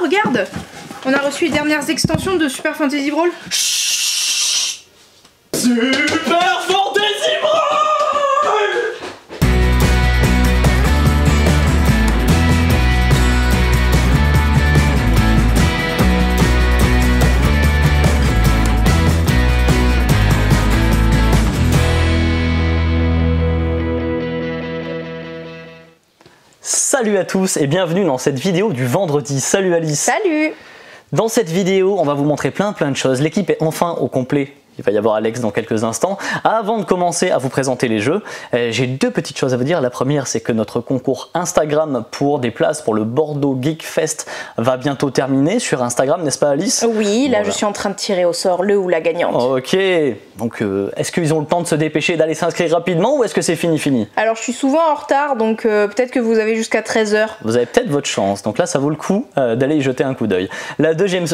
regarde, on a reçu les dernières extensions de Super Fantasy Brawl. Super Fantasy Brawl! Salut à tous et bienvenue dans cette vidéo du vendredi. Salut Alice. Salut. Dans cette vidéo, on va vous montrer plein de choses. L'équipe est enfin au complet. Il va y avoir Alex dans quelques instants. Avant de commencer à vous présenter les jeux, j'ai deux petites choses à vous dire. La première, c'est que notre concours Instagram pour des places pour le Bordeaux Geek Fest va bientôt terminer sur Instagram, n'est-ce pas Alice? Oui, là voilà. je suis en train de tirer au sort le ou la gagnante. Ok, donc est-ce qu'ils ont le temps de se dépêcher d'aller s'inscrire rapidement ou est-ce que c'est fini? Alors je suis souvent en retard, donc peut-être que vous avez jusqu'à 13 h. Vous avez peut-être votre chance, donc là ça vaut le coup d'aller y jeter un coup d'œil. La deuxième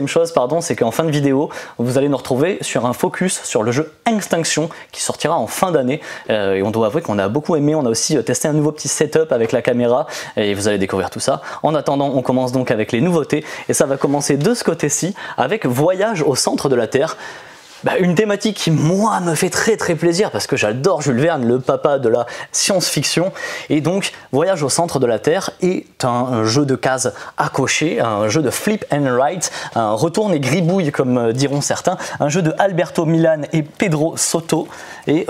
chose, c'est qu'en fin de vidéo, vous allez nous retrouver sur un focus sur le jeu Extinction qui sortira en fin d'année et on doit avouer qu'on a beaucoup aimé. On a aussi testé un nouveau petit setup avec la caméra et vous allez découvrir tout ça. En attendant, on commence donc avec les nouveautés et ça va commencer de ce côté-ci avec Voyage au centre de la Terre. Une thématique qui moi me fait très plaisir parce que j'adore Jules Verne, le papa de la science-fiction, et donc Voyage au centre de la Terre est un jeu de cases à cocher, un jeu de flip and write, un retourne et gribouille comme diront certains, un jeu de Alberto Milan et Pedro Soto, et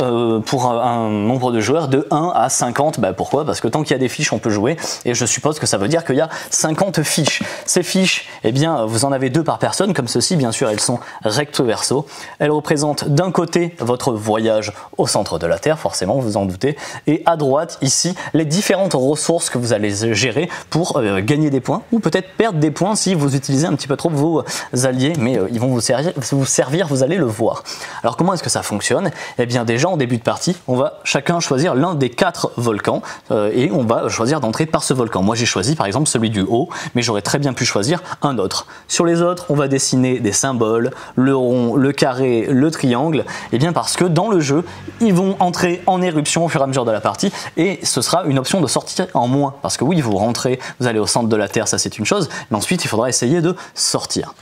pour un nombre de joueurs de 1 à 50, pourquoi? Parce que tant qu'il y a des fiches on peut jouer, et je suppose que ça veut dire qu'il y a 50 fiches. Ces fiches, eh bien vous en avez 2 par personne, comme ceci, bien sûr elles sont recto verso. Elle représente d'un côté votre voyage au centre de la Terre, forcément, vous vous en doutez, et à droite, ici, les différentes ressources que vous allez gérer pour gagner des points, ou peut-être perdre des points si vous utilisez un petit peu trop vos alliés, mais ils vont vous servir, vous allez le voir. Alors comment est-ce que ça fonctionne? Eh bien déjà, en début de partie, on va chacun choisir l'un des 4 volcans, et on va choisir d'entrer par ce volcan. Moi j'ai choisi par exemple celui du haut, mais j'aurais très bien pu choisir un autre. Sur les autres, on va dessiner des symboles, le rond, le carré, le triangle, et bien parce que dans le jeu ils vont entrer en éruption au fur et à mesure de la partie et ce sera une option de sortie en moins, parce que oui, vous rentrez, vous allez au centre de la Terre, ça c'est une chose, mais ensuite il faudra essayer de sortir.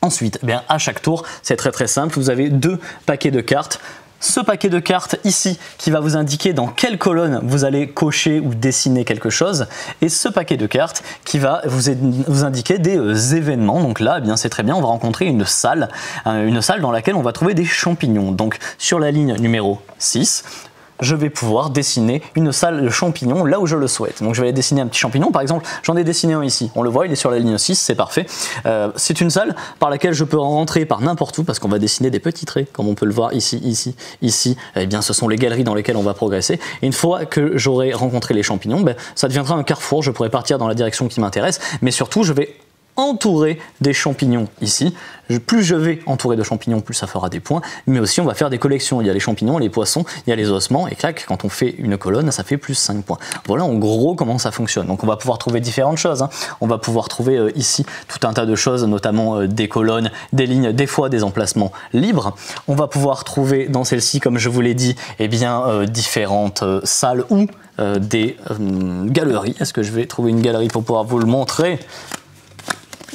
Ensuite, à chaque tour, c'est très simple, vous avez 2 paquets de cartes. Ce paquet de cartes ici qui va vous indiquer dans quelle colonne vous allez cocher ou dessiner quelque chose, et ce paquet de cartes qui va vous indiquer des événements. Donc là, c'est très bien, on va rencontrer une salle dans laquelle on va trouver des champignons. Donc sur la ligne numéro 6, je vais pouvoir dessiner une salle de champignons là où je le souhaite. Donc je vais aller dessiner un petit champignon, par exemple, j'en ai dessiné un ici. On le voit, il est sur la ligne 6, c'est parfait. C'est une salle par laquelle je peux rentrer par n'importe où parce qu'on va dessiner des petits traits, comme on peut le voir ici, ici. Eh bien, ce sont les galeries dans lesquelles on va progresser. Et une fois que j'aurai rencontré les champignons, ça deviendra un carrefour. Je pourrai partir dans la direction qui m'intéresse, mais surtout, je vais entourer des champignons ici. Plus je vais entourer de champignons, plus ça fera des points, mais aussi on va faire des collections. Il y a les champignons, les poissons, il y a les ossements, et clac, quand on fait une colonne, ça fait plus 5 points. Voilà en gros comment ça fonctionne. Donc on va pouvoir trouver différentes choses. On va pouvoir trouver ici tout un tas de choses, notamment des colonnes, des lignes, des fois des emplacements libres. On va pouvoir trouver dans celle-ci, comme je vous l'ai dit, différentes salles ou des galeries. Est-ce que je vais trouver une galerie pour pouvoir vous le montrer?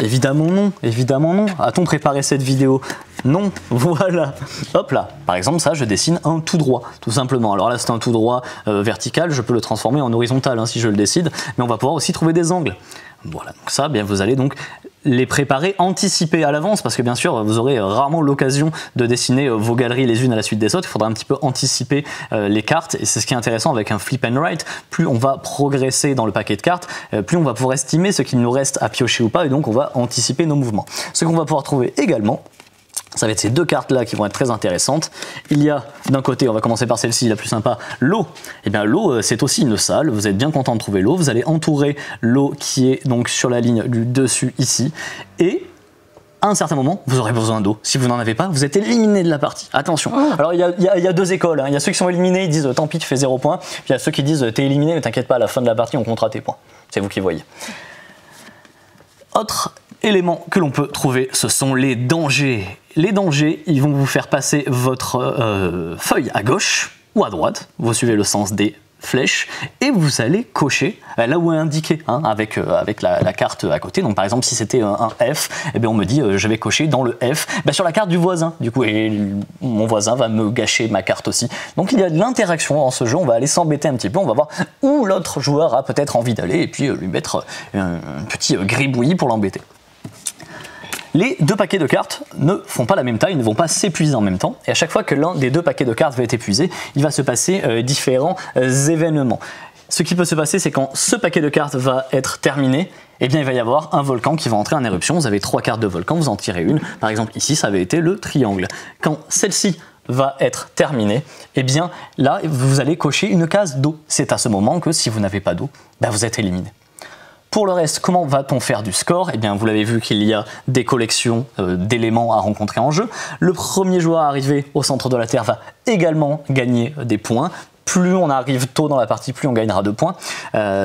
Évidemment non, évidemment non. A-t-on préparé cette vidéo? Non, voilà. Hop là, par exemple ça je dessine un tout droit, tout simplement. Alors là c'est un tout droit vertical, je peux le transformer en horizontal si je le décide, mais on va pouvoir aussi trouver des angles. Voilà, donc ça, vous allez donc les préparer, anticiper à l'avance, parce que bien sûr vous aurez rarement l'occasion de dessiner vos galeries les unes à la suite des autres. Il faudra un petit peu anticiper les cartes, et c'est ce qui est intéressant avec un flip and write. Plus on va progresser dans le paquet de cartes, plus on va pouvoir estimer ce qu'il nous reste à piocher ou pas, et donc on va anticiper nos mouvements. Ce qu'on va pouvoir trouver également, ça va être ces 2 cartes là qui vont être très intéressantes. Il y a d'un côté, on va commencer par celle-ci, la plus sympa, l'eau. Et bien l'eau c'est aussi une salle, vous êtes bien content de trouver l'eau, vous allez entourer l'eau qui est donc sur la ligne du dessus ici, et à un certain moment, vous aurez besoin d'eau. Si vous n'en avez pas, vous êtes éliminé de la partie. Attention. Alors il y a 2 écoles. Il y a ceux qui sont éliminés, ils disent tant pis, tu fais 0 points. Puis il y a ceux qui disent t'es éliminé, mais t'inquiète pas, à la fin de la partie, on comptera tes points. C'est vous qui voyez. Autre élément que l'on peut trouver, ce sont les dangers. Les dangers, ils vont vous faire passer votre feuille à gauche ou à droite. Vous suivez le sens des flèche et vous allez cocher là où est indiqué hein, avec la carte à côté. Donc par exemple si c'était un F, eh bien on me dit je vais cocher dans le F sur la carte du voisin du coup, et mon voisin va me gâcher ma carte aussi. Donc il y a de l'interaction dans ce jeu, on va aller s'embêter un petit peu, on va voir où l'autre joueur a peut-être envie d'aller et puis lui mettre un petit gribouillis pour l'embêter. Les deux paquets de cartes ne font pas la même taille, ne vont pas s'épuiser en même temps. Et à chaque fois que l'un des deux paquets de cartes va être épuisé, il va se passer différents événements. Ce qui peut se passer, c'est quand ce paquet de cartes va être terminé, eh bien il va y avoir un volcan qui va entrer en éruption. Vous avez 3 cartes de volcan, vous en tirez une. Par exemple ici, ça avait été le triangle. Quand celle-ci va être terminée, eh bien là, vous allez cocher une case d'eau. C'est à ce moment que si vous n'avez pas d'eau, vous êtes éliminé. Pour le reste, comment va-t-on faire du score? Eh bien, vous l'avez vu qu'il y a des collections d'éléments à rencontrer en jeu. Le premier joueur arrivé au centre de la Terre va également gagner des points. Plus on arrive tôt dans la partie, plus on gagnera 2 points.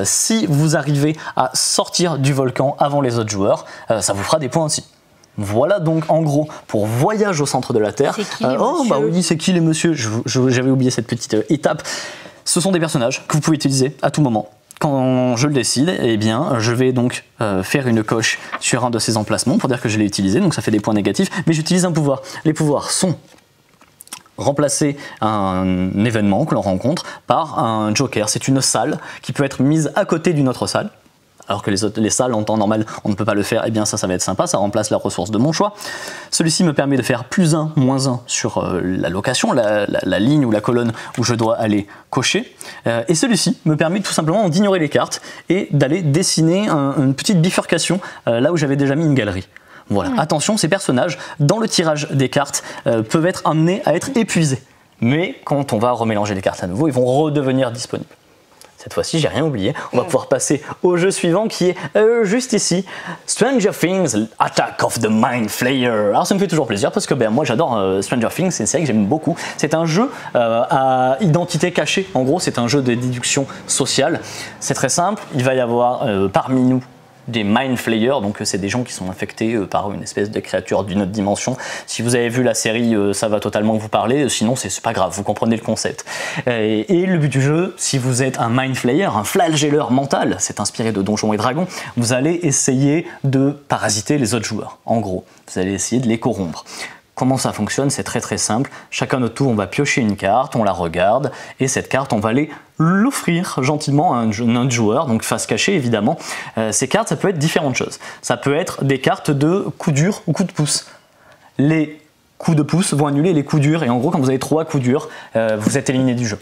Si vous arrivez à sortir du volcan avant les autres joueurs, ça vous fera des points aussi. Voilà donc en gros pour Voyage au centre de la Terre. C'est qui les monsieur bah oui, c'est qui les messieurs? J'avais oublié cette petite étape. Ce sont des personnages que vous pouvez utiliser à tout moment. Quand je le décide, eh bien, je vais donc faire une coche sur un de ces emplacements pour dire que je l'ai utilisé, donc ça fait des points négatifs, mais j'utilise un pouvoir. Les pouvoirs sont remplacer un événement que l'on rencontre par un joker. C'est une salle qui peut être mise à côté d'une autre salle. Alors que les salles en temps normal on ne peut pas le faire, et bien ça va être sympa, ça remplace la ressource de mon choix. Celui-ci me permet de faire +1, -1 sur la location, la ligne ou la colonne où je dois aller cocher. Et celui-ci me permet tout simplement d'ignorer les cartes et d'aller dessiner une petite bifurcation là où j'avais déjà mis une galerie. Voilà. Attention, ces personnages, dans le tirage des cartes, peuvent être amenés à être épuisés. Mais quand on va remélanger les cartes à nouveau, ils vont redevenir disponibles. Cette fois-ci, j'ai rien oublié. On va pouvoir passer au jeu suivant qui est juste ici. Stranger Things, Attack of the Mind Flayer. Alors ça me fait toujours plaisir parce que moi j'adore Stranger Things, c'est une série que j'aime beaucoup. C'est un jeu à identité cachée. En gros, c'est un jeu de déduction sociale. C'est très simple. Il va y avoir parmi nous des Mind Flayers, donc c'est des gens qui sont infectés par une espèce de créature d'une autre dimension. Si vous avez vu la série, ça va totalement vous parler, sinon c'est pas grave, vous comprenez le concept. Et le but du jeu, si vous êtes un Mind Flayer, un flagelleur mental, c'est inspiré de Donjons et Dragons, vous allez essayer de parasiter les autres joueurs. En gros, vous allez essayer de les corrompre. Comment ça fonctionne? C'est très très simple. Chacun notre tour, on va piocher une carte, on la regarde, et cette carte, on va aller l'offrir gentiment à un autre joueur, donc face cachée évidemment. Ces cartes, ça peut être différentes choses. Ça peut être des cartes de coups durs ou coups de pouce. Les coups de pouce vont annuler les coups durs, et en gros, quand vous avez 3 coups durs, vous êtes éliminé du jeu.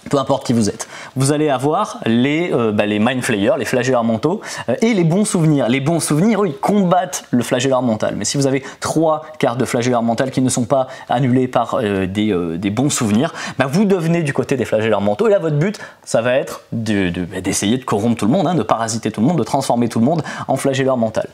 Peu importe qui vous êtes. Vous allez avoir les Mind Flayers, les flagelleurs mentaux, et les bons souvenirs. Les bons souvenirs, eux, ils combattent le flagelleur mental. Mais si vous avez 3 cartes de flagelleur mental qui ne sont pas annulées par des bons souvenirs, vous devenez du côté des flagelleurs mentaux. Et là, votre but, ça va être d'essayer de corrompre tout le monde, de parasiter tout le monde, de transformer tout le monde en flagelleur mental.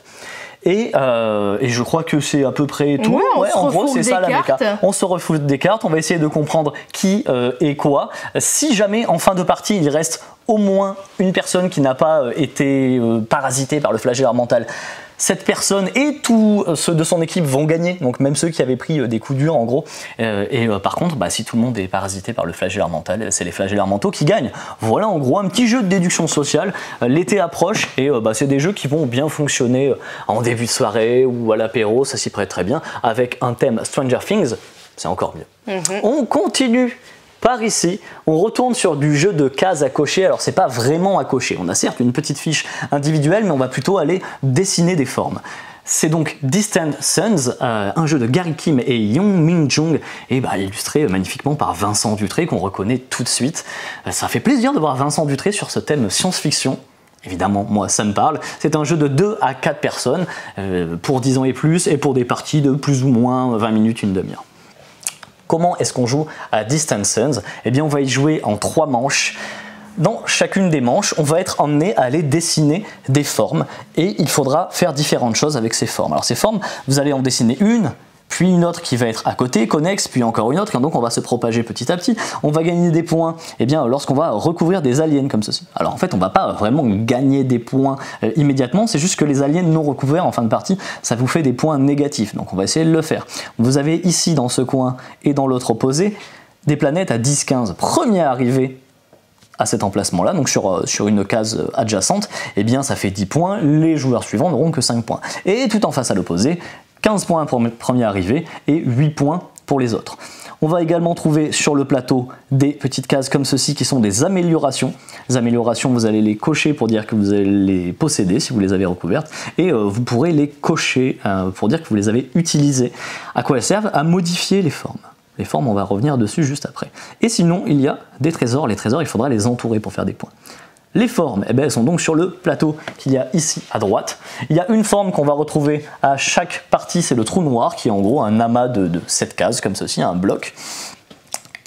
Et je crois que c'est à peu près tout. En gros, c'est ça la méca. On se refoule des cartes, on va essayer de comprendre qui est quoi. Si jamais en fin de partie il reste au moins une personne qui n'a pas été parasitée par le flagelleur mental, cette personne et tous ceux de son équipe vont gagner, donc même ceux qui avaient pris des coups durs en gros. Par contre, si tout le monde est parasité par le flagelleur mental, c'est les flagelleurs mentaux qui gagnent. Voilà en gros un petit jeu de déduction sociale. L'été approche et c'est des jeux qui vont bien fonctionner en début de soirée ou à l'apéro, ça s'y prête très bien. Avec un thème Stranger Things, c'est encore mieux. On continue. Par ici, on retourne sur du jeu de cases à cocher. Alors c'est pas vraiment à cocher, on a certes une petite fiche individuelle, mais on va plutôt aller dessiner des formes. C'est donc Distant Suns, un jeu de Gary Kim et Yong Min Jung, et illustré magnifiquement par Vincent Dutré, qu'on reconnaît tout de suite. Ça fait plaisir de voir Vincent Dutré sur ce thème science-fiction. Évidemment, moi, ça me parle. C'est un jeu de 2 à 4 personnes, pour 10 ans et plus, et pour des parties de plus ou moins 20 minutes, une demi-heure. Comment est-ce qu'on joue à Distant Suns? Eh bien, on va y jouer en 3 manches. Dans chacune des manches, on va être emmené à aller dessiner des formes et il faudra faire différentes choses avec ces formes. Alors ces formes, vous allez en dessiner une, puis une autre qui va être à côté, connexe, puis encore une autre, et donc on va se propager petit à petit. On va gagner des points lorsqu'on va recouvrir des aliens comme ceci. Alors en fait, on va pas vraiment gagner des points immédiatement, c'est juste que les aliens non recouverts en fin de partie, ça vous fait des points négatifs, donc on va essayer de le faire. Vous avez ici dans ce coin et dans l'autre opposé, des planètes à 10-15. Premier arrivé à cet emplacement-là, donc sur une case adjacente, eh bien ça fait 10 points, les joueurs suivants n'auront que 5 points. Et tout en face à l'opposé, 15 points pour le premier arrivé et 8 points pour les autres. On va également trouver sur le plateau des petites cases comme ceci qui sont des améliorations. Les améliorations, vous allez les cocher pour dire que vous allez les posséder si vous les avez recouvertes, et vous pourrez les cocher pour dire que vous les avez utilisées. À quoi elles servent? À modifier les formes. Les formes, on va revenir dessus juste après. Et sinon, il y a des trésors. Les trésors, il faudra les entourer pour faire des points. Les formes, eh bien, elles sont donc sur le plateau qu'il y a ici à droite. Il y a une forme qu'on va retrouver à chaque partie, c'est le trou noir, qui est en gros un amas de 7 cases, comme ceci, un bloc.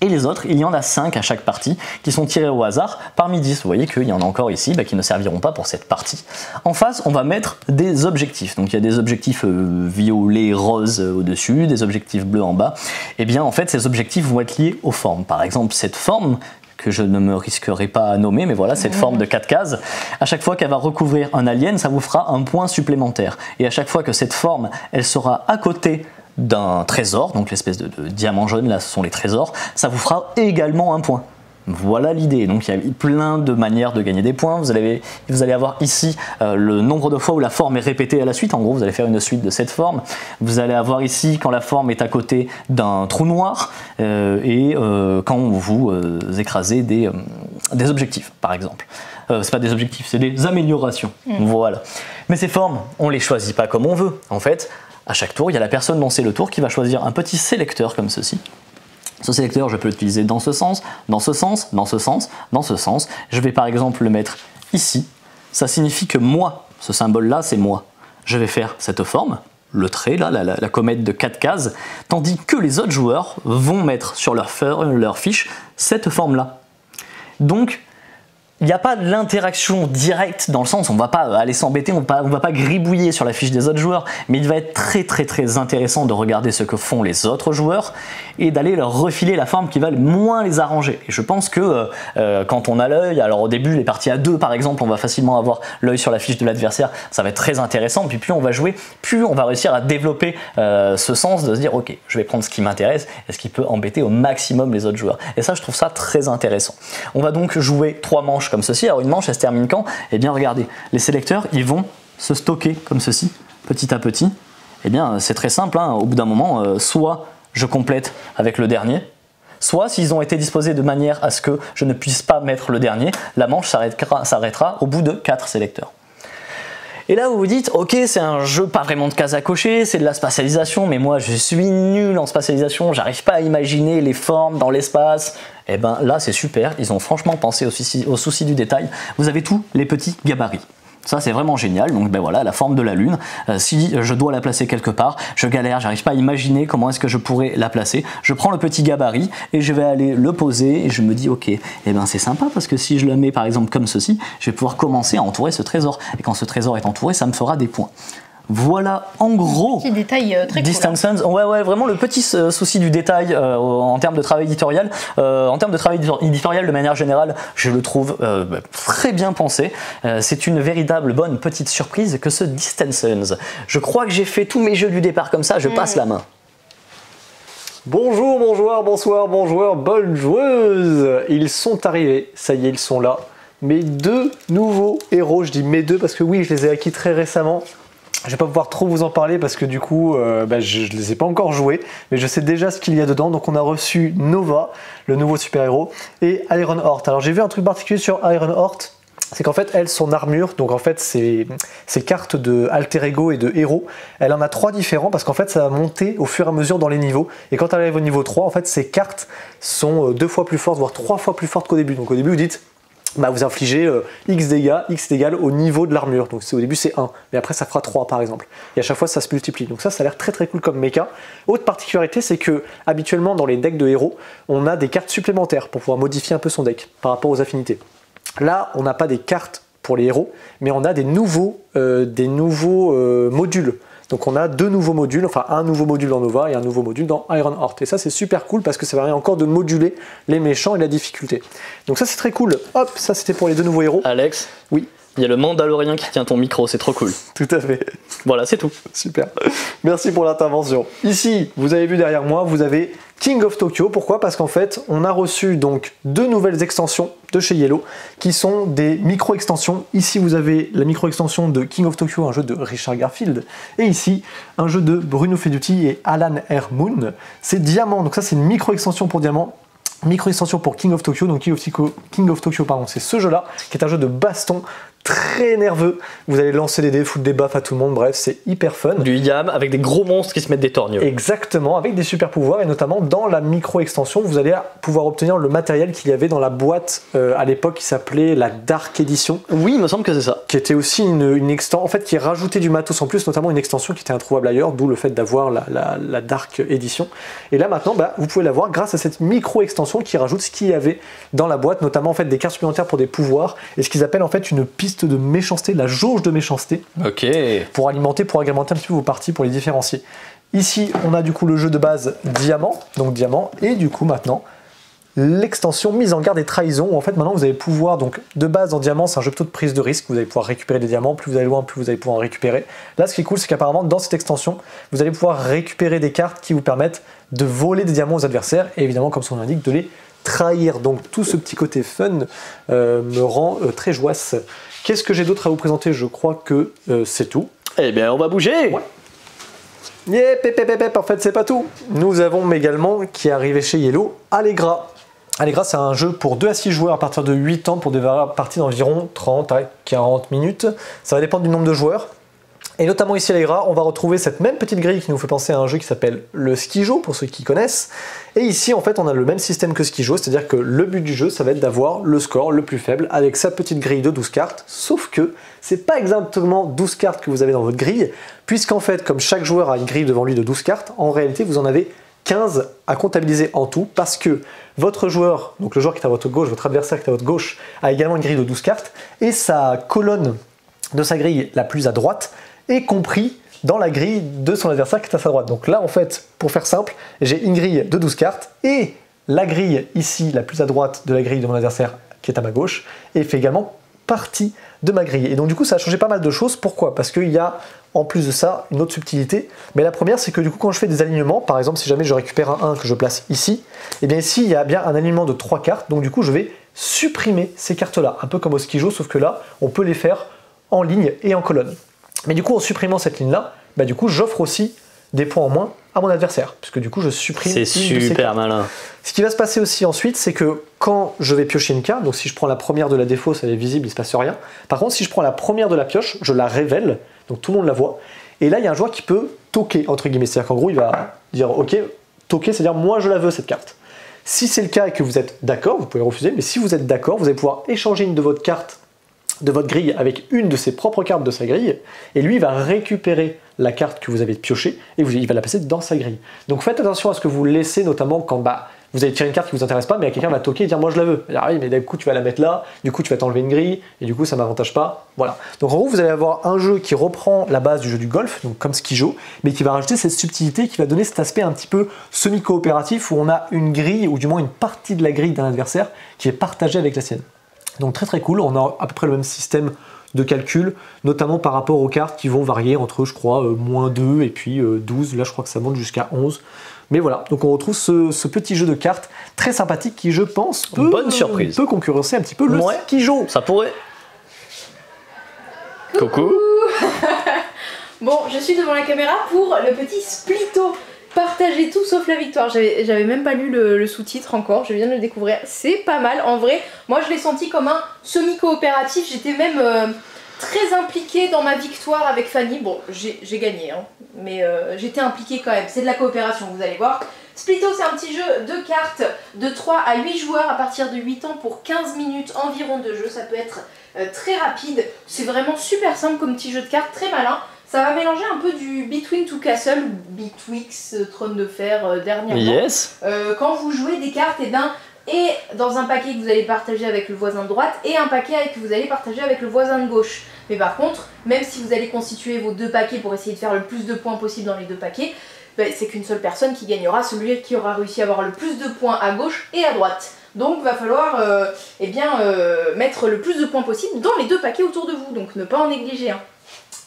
Et les autres, il y en a 5 à chaque partie, qui sont tirés au hasard parmi 10. Vous voyez qu'il y en a encore ici qui ne serviront pas pour cette partie. En face, on va mettre des objectifs. Donc il y a des objectifs violets, roses au-dessus, des objectifs bleus en bas. Et bien en fait, ces objectifs vont être liés aux formes. Par exemple, cette forme, que je ne me risquerai pas à nommer, mais voilà, cette forme de 4 cases, à chaque fois qu'elle va recouvrir un alien, ça vous fera un point supplémentaire. Et à chaque fois que cette forme, elle sera à côté d'un trésor, donc l'espèce de diamant jaune, là ce sont les trésors, ça vous fera également un point. Voilà l'idée. Donc il y a plein de manières de gagner des points. Vous allez avoir ici le nombre de fois où la forme est répétée à la suite. En gros, vous allez faire une suite de cette forme. Vous allez avoir ici quand la forme est à côté d'un trou noir et quand vous écrasez des objectifs, par exemple. C'est pas des objectifs, c'est des améliorations. Voilà. Mais ces formes, on les choisit pas comme on veut. En fait, à chaque tour, il y a la personne dont c'est le tour qui va choisir un petit sélecteur comme ceci. Ce sélecteur, je peux l'utiliser dans ce sens, dans ce sens, dans ce sens, dans ce sens. Je vais par exemple le mettre ici. Ça signifie que moi, ce symbole-là, c'est moi. Je vais faire cette forme, le trait, là, la comète de 4 cases, tandis que les autres joueurs vont mettre sur leur fiche cette forme-là. Donc, il n'y a pas de l'interaction directe dans le sens, on ne va pas aller s'embêter, on ne va pas gribouiller sur la fiche des autres joueurs, mais il va être très intéressant de regarder ce que font les autres joueurs et d'aller leur refiler la forme qui va le moins les arranger. Et je pense que quand on a l'œil, alors au début les parties à 2 par exemple, on va facilement avoir l'œil sur la fiche de l'adversaire, ça va être très intéressant, puis plus on va jouer, plus on va réussir à développer ce sens de se dire ok, je vais prendre ce qui m'intéresse et ce qui peut embêter au maximum les autres joueurs. Et ça je trouve ça très intéressant. On va donc jouer 3 manches comme ceci. Alors une manche elle se termine quand? Eh bien regardez, les sélecteurs ils vont se stocker comme ceci, petit à petit. Eh bien c'est très simple, hein. Au bout d'un moment, soit je complète avec le dernier, soit s'ils ont été disposés de manière à ce que je ne puisse pas mettre le dernier, la manche s'arrêtera au bout de 4 sélecteurs. Et là vous vous dites, ok c'est un jeu pas vraiment de cases à cocher, c'est de la spatialisation, mais moi je suis nul en spatialisation, j'arrive pas à imaginer les formes dans l'espace. Et ben là c'est super, ils ont franchement pensé au souci du détail. Vous avez tous les petits gabarits. Ça c'est vraiment génial, donc ben voilà la forme de la Lune, si je dois la placer quelque part, je galère, j'arrive pas à imaginer comment est-ce que je pourrais la placer, je prends le petit gabarit et je vais aller le poser et je me dis ok, et ben c'est sympa parce que si je le mets par exemple comme ceci, je vais pouvoir commencer à entourer ce trésor, et quand ce trésor est entouré, ça me fera des points. Voilà en gros petit détail très Distant Suns. Ouais, vraiment le petit souci du détail en termes de travail éditorial. En termes de travail éditorial de manière générale, je le trouve très bien pensé. C'est une véritable bonne petite surprise que ce Distant Suns. Je crois que j'ai fait tous mes jeux du départ comme ça, je passe la main. Bonjour, bon joueur, bonsoir, bon joueur, bonne joueuse. Ils sont arrivés, ça y est, ils sont là. Mes 2 nouveaux héros, je dis mes 2 parce que oui, je les ai acquis très récemment. Je vais pas pouvoir trop vous en parler parce que du coup, je les ai pas encore joués, mais je sais déjà ce qu'il y a dedans. Donc on a reçu Nova, le nouveau super-héros, et Ironheart. Alors j'ai vu un truc particulier sur Ironheart, c'est qu'en fait, elle, son armure, donc en fait, ses cartes de alter ego et de héros, elle en a 3 différents parce qu'en fait, ça va monter au fur et à mesure dans les niveaux. Et quand elle arrive au niveau 3, en fait, ses cartes sont 2 fois plus fortes, voire 3 fois plus fortes qu'au début. Donc au début, vous dites, vous infligez X dégâts, X est égal au niveau de l'armure. Donc au début c'est 1, mais après ça fera 3 par exemple. Et à chaque fois ça se multiplie. Donc ça a l'air très cool comme méca. Autre particularité, c'est que habituellement dans les decks de héros, on a des cartes supplémentaires pour pouvoir modifier un peu son deck par rapport aux affinités. Là, on n'a pas des cartes pour les héros, mais on a des nouveaux modules. Donc on a 2 nouveaux modules, enfin un nouveau module dans Nova et un nouveau module dans Ironheart. Et ça c'est super cool parce que ça permet encore de moduler les méchants et la difficulté. Donc ça c'est très cool. Hop, ça c'était pour les 2 nouveaux héros. Alex, oui. Il y a le Mandalorien qui tient ton micro, c'est trop cool. Tout à fait. Voilà, c'est tout. Super. Merci pour l'intervention. Ici, vous avez vu derrière moi, vous avez King of Tokyo. Pourquoi? Parce qu'en fait, on a reçu donc 2 nouvelles extensions de chez Yellow qui sont des micro-extensions. Ici, vous avez la micro-extension de King of Tokyo, un jeu de Richard Garfield. Et ici, un jeu de Bruno Feduti et Alan R. Moon. C'est Diamant. Donc ça, c'est une micro-extension pour Diamant. Micro-extension pour King of Tokyo. Donc King of Tokyo, pardon, c'est ce jeu-là qui est un jeu de baston très nerveux. Vous allez lancer des dés, foutre des baffes à tout le monde, bref, c'est hyper fun. Du yam avec des gros monstres qui se mettent des torgnots. Exactement, avec des super pouvoirs, et notamment dans la micro-extension, vous allez pouvoir obtenir le matériel qu'il y avait dans la boîte à l'époque qui s'appelait la Dark Edition. Oui, il me semble que c'est ça. Qui était aussi une extension, en fait, qui rajoutait du matos en plus, notamment une extension qui était introuvable ailleurs, d'où le fait d'avoir la Dark Edition. Et là maintenant, vous pouvez l'avoir grâce à cette micro-extension qui rajoute ce qu'il y avait dans la boîte, notamment en fait des cartes supplémentaires pour des pouvoirs, et ce qu'ils appellent en fait une piste de méchanceté, la jauge de méchanceté, pour alimenter, pour agrémenter un petit peu vos parties, pour les différencier. Ici, on a du coup le jeu de base Diamant, donc Diamant, et du coup maintenant l'extension mise en garde et trahison, où en fait maintenant vous allez pouvoir, donc de base dans Diamant, c'est un jeu plutôt de prise de risque, vous allez pouvoir récupérer des diamants, plus vous allez loin, plus vous allez pouvoir en récupérer. Là, ce qui est cool, c'est qu'apparemment dans cette extension, vous allez pouvoir récupérer des cartes qui vous permettent de voler des diamants aux adversaires, et évidemment, comme son nom l'indique, de les trahir. Donc tout ce petit côté fun me rend très joyeuse. Qu'est-ce que j'ai d'autre à vous présenter? Je crois que c'est tout. Eh bien, on va bouger. Ouais. En fait, c'est pas tout. Nous avons également, qui est arrivé chez Yellow, Allegra. Allegra, c'est un jeu pour 2 à 6 joueurs à partir de 8 ans pour des parties d'environ 30 à 40 minutes. Ça va dépendre du nombre de joueurs. Et notamment ici à Allegra, on va retrouver cette même petite grille qui nous fait penser à un jeu qui s'appelle le Skijo, pour ceux qui connaissent. Et ici, en fait, on a le même système que Skijo, c'est-à-dire que le but du jeu, ça va être d'avoir le score le plus faible avec sa petite grille de 12 cartes, sauf que c'est pas exactement 12 cartes que vous avez dans votre grille, puisqu'en fait, comme chaque joueur a une grille devant lui de 12 cartes, en réalité, vous en avez 15 à comptabiliser en tout, parce que votre joueur, donc le joueur qui est à votre gauche, votre adversaire qui est à votre gauche, a également une grille de 12 cartes, et sa colonne de sa grille la plus à droite est compris dans la grille de son adversaire qui est à sa droite. Donc là, en fait, pour faire simple, j'ai une grille de 12 cartes, et la grille ici, la plus à droite de la grille de mon adversaire qui est à ma gauche, et fait également partie de ma grille. Et donc du coup, ça a changé pas mal de choses. Pourquoi? Parce qu'il y a, en plus de ça, une autre subtilité. Mais la première, c'est que du coup, quand je fais des alignements, par exemple, si jamais je récupère un 1 que je place ici, et bien ici, il y a bien un alignement de 3 cartes, donc du coup, je vais supprimer ces cartes-là, un peu comme au Skijo, sauf que là, on peut les faire en ligne et en colonne. Mais du coup, en supprimant cette ligne-là, du coup, j'offre aussi des points en moins à mon adversaire, puisque du coup, je supprime une de ces cartes. C'est super malin. Ce qui va se passer aussi ensuite, c'est que quand je vais piocher une carte, donc si je prends la première de la défausse, elle est visible, il ne se passe rien. Par contre, si je prends la première de la pioche, je la révèle, donc tout le monde la voit. Et là, il y a un joueur qui peut toquer, entre guillemets. C'est-à-dire qu'en gros, il va dire, ok, toquer, c'est-à-dire moi, je la veux, cette carte. Si c'est le cas et que vous êtes d'accord, vous pouvez refuser, mais si vous êtes d'accord, vous allez pouvoir échanger une de votre carte de votre grille avec une de ses propres cartes de sa grille, et lui il va récupérer la carte que vous avez piochée et il va la passer dans sa grille. Donc faites attention à ce que vous laissez, notamment quand vous allez tirer une carte qui vous intéresse pas, mais quelqu'un va toquer et dire moi je la veux. Ah oui, mais du coup tu vas la mettre là, du coup tu vas t'enlever une grille, et du coup ça m'avantage pas. Voilà. Donc en gros vous allez avoir un jeu qui reprend la base du jeu du golf, donc comme Skijo, mais qui va rajouter cette subtilité, qui va donner cet aspect un petit peu semi-coopératif où on a une grille, ou du moins une partie de la grille d'un adversaire qui est partagée avec la sienne. Donc très très cool, on a à peu près le même système de calcul, notamment par rapport aux cartes qui vont varier entre, je crois, -2 et puis 12, là je crois que ça monte jusqu'à 11. Mais voilà, donc on retrouve ce petit jeu de cartes très sympathique qui, je pense, peut concurrencer un petit peu le Skijo. Ça pourrait. Coucou. Bon, je suis devant la caméra pour le petit Splito. Partager tout sauf la victoire. J'avais même pas lu le sous-titre encore, je viens de le découvrir. C'est pas mal, en vrai. Moi je l'ai senti comme un semi-coopératif. J'étais même très impliquée dans ma victoire avec Fanny. Bon, j'ai gagné, hein, mais j'étais impliquée quand même. C'est de la coopération, vous allez voir. Splito, c'est un petit jeu de cartes de 3 à 8 joueurs à partir de 8 ans pour 15 minutes environ de jeu. Ça peut être très rapide. C'est vraiment super simple comme petit jeu de cartes, très malin. Ça va mélanger un peu du Between Two Castle ou Betwixt Trône de Fer dernièrement. Yes. Quand vous jouez des cartes, et dans un paquet que vous allez partager avec le voisin de droite et un paquet que vous allez partager avec le voisin de gauche. Mais par contre, même si vous allez constituer vos 2 paquets pour essayer de faire le plus de points possible dans les 2 paquets, c'est qu'une seule personne qui gagnera, celui qui aura réussi à avoir le plus de points à gauche et à droite. Donc va falloir mettre le plus de points possible dans les 2 paquets autour de vous, donc ne pas en négliger un.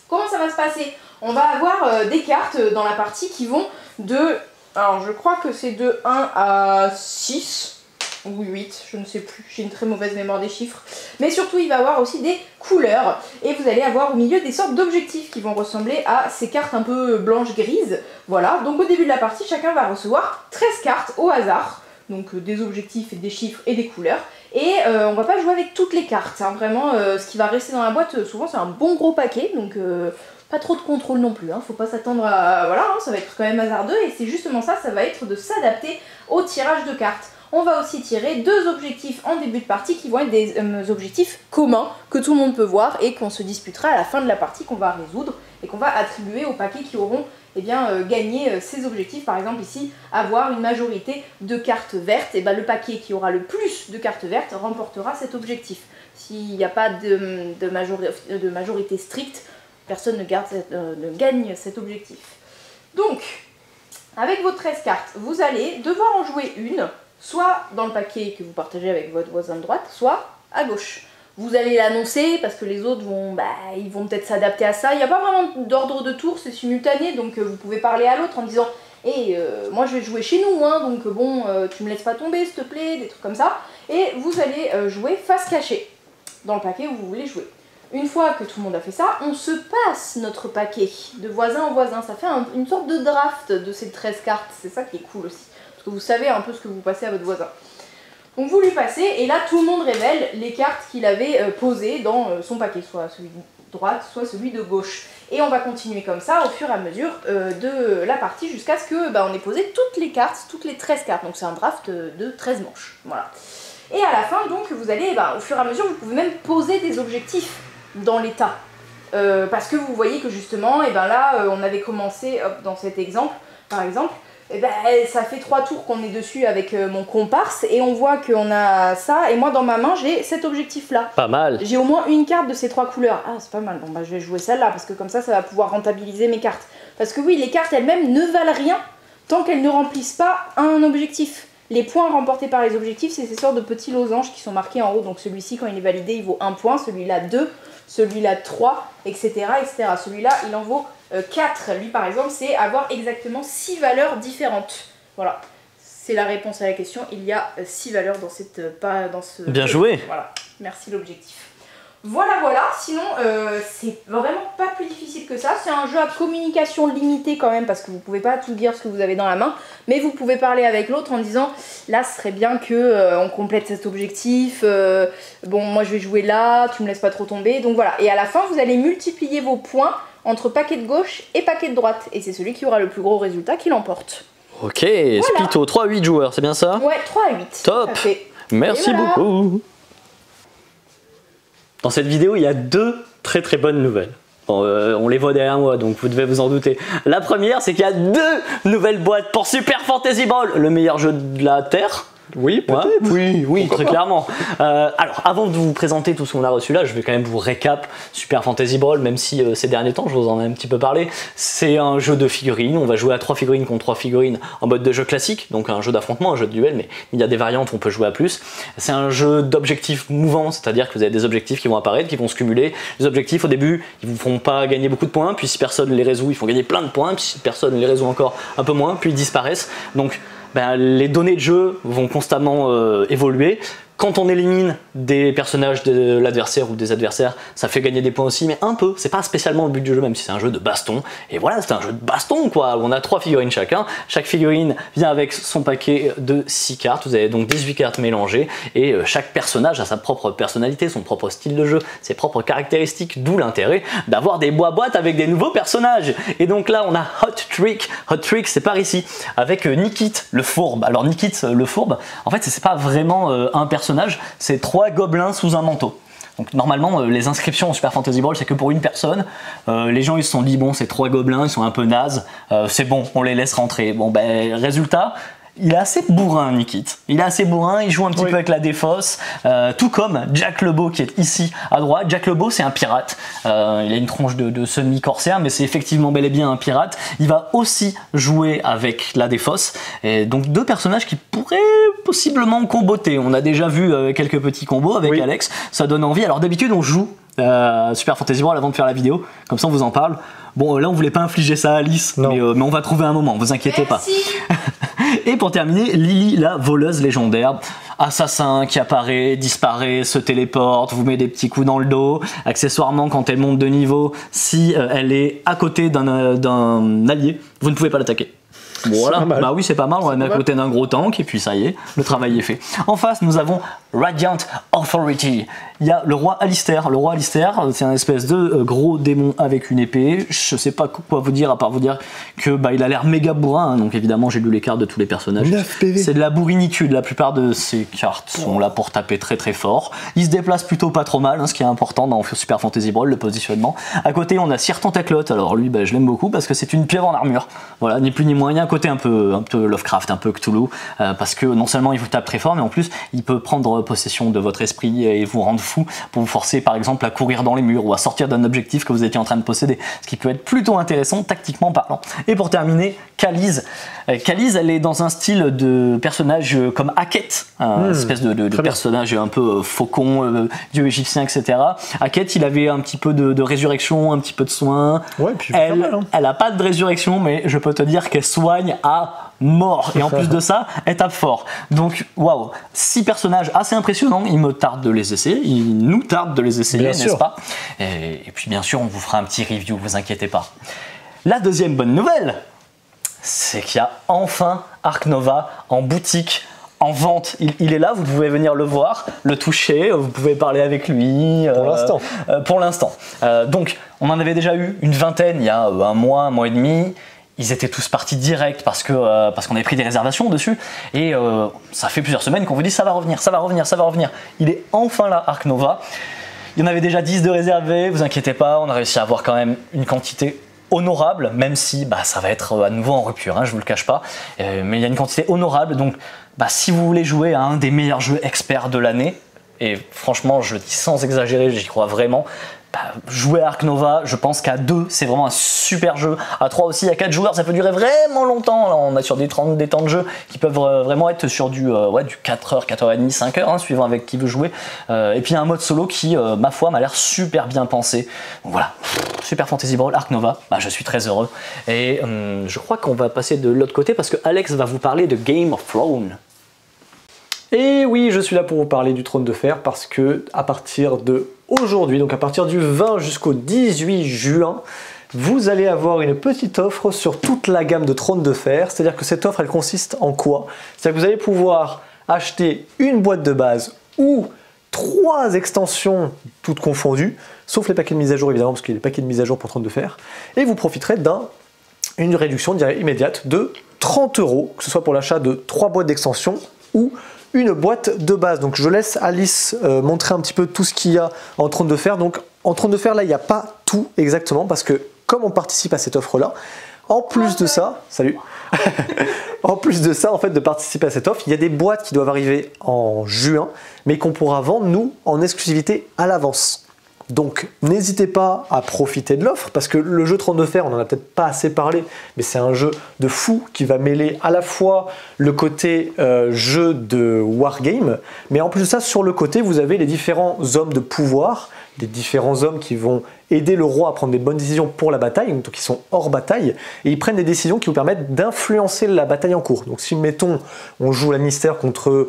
Comment ça va se passer? On va avoir des cartes dans la partie qui vont de... Alors je crois que c'est de 1 à 6 ou 8, je ne sais plus, j'ai une très mauvaise mémoire des chiffres. Mais surtout il va y avoir aussi des couleurs et vous allez avoir au milieu des sortes d'objectifs qui vont ressembler à ces cartes un peu blanches-grises. Voilà, donc au début de la partie chacun va recevoir 13 cartes au hasard. Donc des objectifs, et des chiffres et des couleurs. Et on va pas jouer avec toutes les cartes, hein. Vraiment ce qui va rester dans la boîte souvent c'est un bon gros paquet, donc pas trop de contrôle non plus, hein. Faut pas s'attendre à... Voilà, hein, ça va être quand même hasardeux et c'est justement ça, ça va être de s'adapter au tirage de cartes. On va aussi tirer 2 objectifs en début de partie qui vont être des objectifs communs que tout le monde peut voir et qu'on se disputera à la fin de la partie, qu'on va résoudre et qu'on va attribuer aux paquets qui auront gagné ces objectifs. Par exemple ici, avoir une majorité de cartes vertes, et le paquet qui aura le plus de cartes vertes remportera cet objectif. S'il n'y a pas de majorité stricte, personne ne gagne cet objectif. Donc, avec vos 13 cartes, vous allez devoir en jouer une, soit dans le paquet que vous partagez avec votre voisin de droite, soit à gauche. Vous allez l'annoncer parce que les autres vont, ils vont peut-être s'adapter à ça. Il n'y a pas vraiment d'ordre de tour, c'est simultané, donc vous pouvez parler à l'autre en disant moi je vais jouer chez nous, hein, donc tu me laisses pas tomber s'il te plaît, des trucs comme ça. Et vous allez jouer face cachée dans le paquet où vous voulez jouer. Une fois que tout le monde a fait ça, on se passe notre paquet de voisin en voisin. Ça fait une sorte de draft de ces 13 cartes, c'est ça qui est cool aussi. Parce que vous savez un peu ce que vous passez à votre voisin. Donc vous lui passez, et là tout le monde révèle les cartes qu'il avait posées dans son paquet, soit celui de droite, soit celui de gauche. Et on va continuer comme ça au fur et à mesure de la partie jusqu'à ce que on ait posé toutes les cartes, toutes les 13 cartes. Donc c'est un draft de 13 manches. Voilà. Et à la fin, donc, vous allez, au fur et à mesure, vous pouvez même poser des objectifs dans l'état. Parce que vous voyez que justement, là, on avait commencé, dans cet exemple, par exemple, ça fait 3 tours qu'on est dessus avec mon comparse, et on voit qu'on a ça, et moi dans ma main, j'ai cet objectif-là. Pas mal. J'ai au moins une carte de ces 3 couleurs. Ah, c'est pas mal, bon je vais jouer celle-là, parce que comme ça va pouvoir rentabiliser mes cartes. Parce que oui, les cartes elles-mêmes ne valent rien tant qu'elles ne remplissent pas un objectif. Les points remportés par les objectifs, c'est ces sortes de petits losanges qui sont marqués en haut. Donc celui-ci, quand il est validé, il vaut 1 point, celui-là 2, celui-là 3, etc. etc. Celui-là, il en vaut 4. Lui, par exemple, c'est avoir exactement 6 valeurs différentes. Voilà, c'est la réponse à la question. Il y a 6 valeurs dans ce... Bien joué. Voilà, merci l'objectif. Voilà, sinon c'est vraiment pas plus difficile que ça. C'est un jeu à communication limitée quand même, parce que vous pouvez pas tout dire ce que vous avez dans la main, mais vous pouvez parler avec l'autre en disant là ce serait bien que on complète cet objectif, bon moi je vais jouer là, tu me laisses pas trop tomber, donc voilà. Et à la fin vous allez multiplier vos points entre paquet de gauche et paquet de droite, et c'est celui qui aura le plus gros résultat qui l'emporte. Ok, voilà. Splito, 3 à 8 joueurs, c'est bien ça? Ouais, 3 à 8. Top. Merci beaucoup. Dans cette vidéo, il y a 2 très très bonnes nouvelles. Bon, on les voit derrière moi, donc vous devez vous en douter. La première, c'est qu'il y a 2 nouvelles boîtes pour Super Fantasy Brawl, le meilleur jeu de la Terre. Oui, peut-être. Ouais, oui, très clairement. Alors, avant de vous présenter tout ce qu'on a reçu là, je vais quand même vous récap Super Fantasy Brawl, même si ces derniers temps, je vous en ai un petit peu parlé. C'est un jeu de figurines. On va jouer à 3 figurines contre 3 figurines en mode de jeu classique, donc un jeu d'affrontement, un jeu de duel, mais il y a des variantes, on peut jouer à plus. C'est un jeu d'objectifs mouvants, c'est-à-dire que vous avez des objectifs qui vont apparaître, qui vont se cumuler. Les objectifs, au début, ils vous font pas gagner beaucoup de points, puis si personne les résout, ils font gagner plein de points, puis si personne les résout encore un peu moins, puis ils disparaissent. Donc, les données de jeu vont constamment évoluer. Quand on élimine des personnages de l'adversaire ou des adversaires, ça fait gagner des points aussi, mais un peu. C'est pas spécialement le but du jeu, même si c'est un jeu de baston. Et voilà, c'est un jeu de baston, quoi. On a 3 figurines chacun. Chaque figurine vient avec son paquet de 6 cartes. Vous avez donc 18 cartes mélangées. Et chaque personnage a sa propre personnalité, son propre style de jeu, ses propres caractéristiques, d'où l'intérêt d'avoir des boîtes avec des nouveaux personnages. Et donc là, on a Hot Trick. Hot Trick, c'est par ici, avec Nikit, le fourbe. Alors Nikit, le fourbe, en fait, c'est pas vraiment un personnage, c'est 3 gobelins sous un manteau. Donc normalement les inscriptions au Super Fantasy Brawl c'est que pour une personne. Les gens ils se sont dit bon c'est 3 gobelins, ils sont un peu nazes, c'est bon on les laisse rentrer. Bon résultat, Il est assez bourrin, Nikit. Il est assez bourrin, il joue un petit peu avec la défausse, tout comme Jack Lebeau qui est ici à droite. Jack Lebeau, c'est un pirate. Il a une tronche de semi-corsaire, mais c'est effectivement bel et bien un pirate. Il va aussi jouer avec la défausse. Et donc deux personnages qui pourraient possiblement comboter. On a déjà vu quelques petits combos avec Alex, ça donne envie. Alors d'habitude, on joue Super Fantasy Brawl avant de faire la vidéo, comme ça on vous en parle. Bon, là on voulait pas infliger ça à Alice, mais on va trouver un moment, vous inquiétez pas. Et pour terminer, Lily, la voleuse légendaire. Assassin qui apparaît, disparaît, se téléporte, vous met des petits coups dans le dos. Accessoirement, quand elle monte de niveau, si elle est à côté d'un allié, vous ne pouvez pas l'attaquer. Voilà, bah oui, c'est pas mal, on va mettre à côté d'un gros tank et puis ça y est, le travail est fait. En face, nous avons Radiant Authority. Il y a le roi Alistair. Le roi Alistair, c'est un espèce de gros démon avec une épée. Je sais pas quoi vous dire à part vous dire que il a l'air méga bourrin. Hein. Donc évidemment, j'ai lu les cartes de tous les personnages. C'est de la bourrinitude. La plupart de ces cartes sont là pour taper très très fort. Il se déplace plutôt pas trop mal, hein, ce qui est important dans Super Fantasy Brawl, le positionnement. À côté, on a Sir Tentaclotte. Alors lui, je l'aime beaucoup parce que c'est une pieuvre en armure. Voilà, ni plus ni moins. Il y a un côté un peu Lovecraft, un peu Cthulhu, parce que non seulement il vous tape très fort, mais en plus il peut prendre possession de votre esprit et vous rendre fou pour vous forcer par exemple à courir dans les murs ou à sortir d'un objectif que vous étiez en train de posséder, ce qui peut être plutôt intéressant tactiquement parlant. Et pour terminer, Khalees. Khalees, elle est dans un style de personnage comme Hackett, une espèce de personnage un peu faucon, dieu égyptien, etc. Hackett, il avait un petit peu de résurrection, un petit peu de soin. Ouais, puis elle a pas de résurrection, mais je peux te dire qu'elle soigne à mort, et en plus de ça, elle tape fort. Donc, waouh, 6 personnages assez impressionnants, il me tarde de les essayer, il nous tarde de les essayer, n'est-ce pas? Et puis bien sûr, on vous fera un petit review, vous inquiétez pas. La deuxième bonne nouvelle, c'est qu'il y a enfin Ark Nova en boutique, en vente. Il est là, vous pouvez venir le voir, le toucher, vous pouvez parler avec lui. Pour l'instant. Donc, on en avait déjà eu une vingtaine il y a un mois et demi. Ils étaient tous partis direct parce qu'on avait pris des réservations dessus. Et ça fait plusieurs semaines qu'on vous dit ça va revenir, ça va revenir, ça va revenir. Il est enfin là, Ark Nova. Il y en avait déjà 10 de réservés, vous inquiétez pas, on a réussi à avoir quand même une quantité honorable, même si ça va être à nouveau en rupture, hein, je vous le cache pas. Mais il y a une quantité honorable, donc si vous voulez jouer à un des meilleurs jeux experts de l'année, et franchement je le dis sans exagérer, j'y crois vraiment, jouer à Ark Nova, je pense qu'à 2 c'est vraiment un super jeu, à 3 aussi, à 4 joueurs ça peut durer vraiment longtemps. Là, on a sur des temps de jeu qui peuvent vraiment être sur du 4h, 4h30, 5h, hein, suivant avec qui veut jouer. Et puis il y a un mode solo qui, ma foi, m'a l'air super bien pensé. Donc voilà, Super Fantasy Brawl, Ark Nova, je suis très heureux. Et je crois qu'on va passer de l'autre côté parce que Alex va vous parler de Game of Thrones. Et oui, je suis là pour vous parler du Trône de Fer parce que à partir de aujourd'hui, donc à partir du 20 jusqu'au 18 juin, vous allez avoir une petite offre sur toute la gamme de Trône de Fer. C'est-à-dire que cette offre, elle consiste en quoi? C'est-à-dire que vous allez pouvoir acheter une boîte de base ou 3 extensions toutes confondues, sauf les paquets de mise à jour évidemment, parce qu'il y a des paquets de mise à jour pour Trône de Fer, et vous profiterez d'une réduction immédiate de 30 €, que ce soit pour l'achat de 3 boîtes d'extensions ou une boîte de base. Donc je laisse Alice montrer un petit peu tout ce qu'il y a en Trône de Fer. Donc en Trône de Fer, là, il n'y a pas tout exactement, parce que comme on participe à cette offre-là, en plus de ça, en plus de ça, en fait, de participer à cette offre, il y a des boîtes qui doivent arriver en juin, mais qu'on pourra vendre, nous, en exclusivité à l'avance. Donc n'hésitez pas à profiter de l'offre, parce que le jeu Trône de Fer, on n'en a peut-être pas assez parlé, mais c'est un jeu de fou qui va mêler à la fois le côté jeu de wargame, mais en plus de ça, sur le côté, vous avez les différents hommes de pouvoir, les différents hommes qui vont aider le roi à prendre des bonnes décisions pour la bataille, donc ils sont hors bataille, et ils prennent des décisions qui vous permettent d'influencer la bataille en cours. Donc si, mettons, on joue Lannister contre,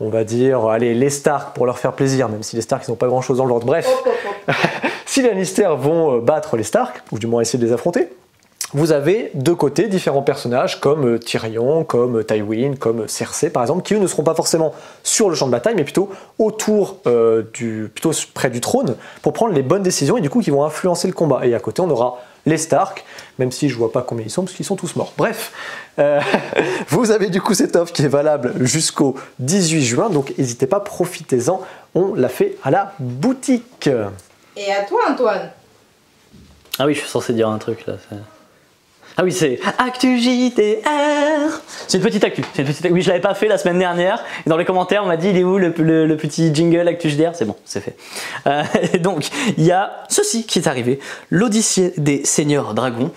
on va dire, allez, les Stark pour leur faire plaisir, même si les Stark ils n'ont pas grand chose dans l'ordre, bref, si les Lannister vont battre les Stark, ou du moins essayer de les affronter, vous avez de côté différents personnages comme Tyrion, comme Tywin, comme Cersei par exemple, qui eux ne seront pas forcément sur le champ de bataille, mais plutôt autour, plutôt près du trône, pour prendre les bonnes décisions et du coup qui vont influencer le combat. Et à côté on aura les Stark, même si je vois pas combien ils sont parce qu'ils sont tous morts. Bref, vous avez du coup cette offre qui est valable jusqu'au 18 juin, donc n'hésitez pas, profitez-en, on l'a fait à la boutique. Et à toi Antoine? Ah oui, je suis censé dire un truc là. Ah oui, c'est Actu JDR. C'est une petite actu. Oui, je l'avais pas fait la semaine dernière. Et dans les commentaires, on m'a dit il est où le petit jingle Actu JDR. C'est bon, c'est fait. Et donc, il y a ceci qui est arrivé. L'Odyssée des Seigneurs Dragons.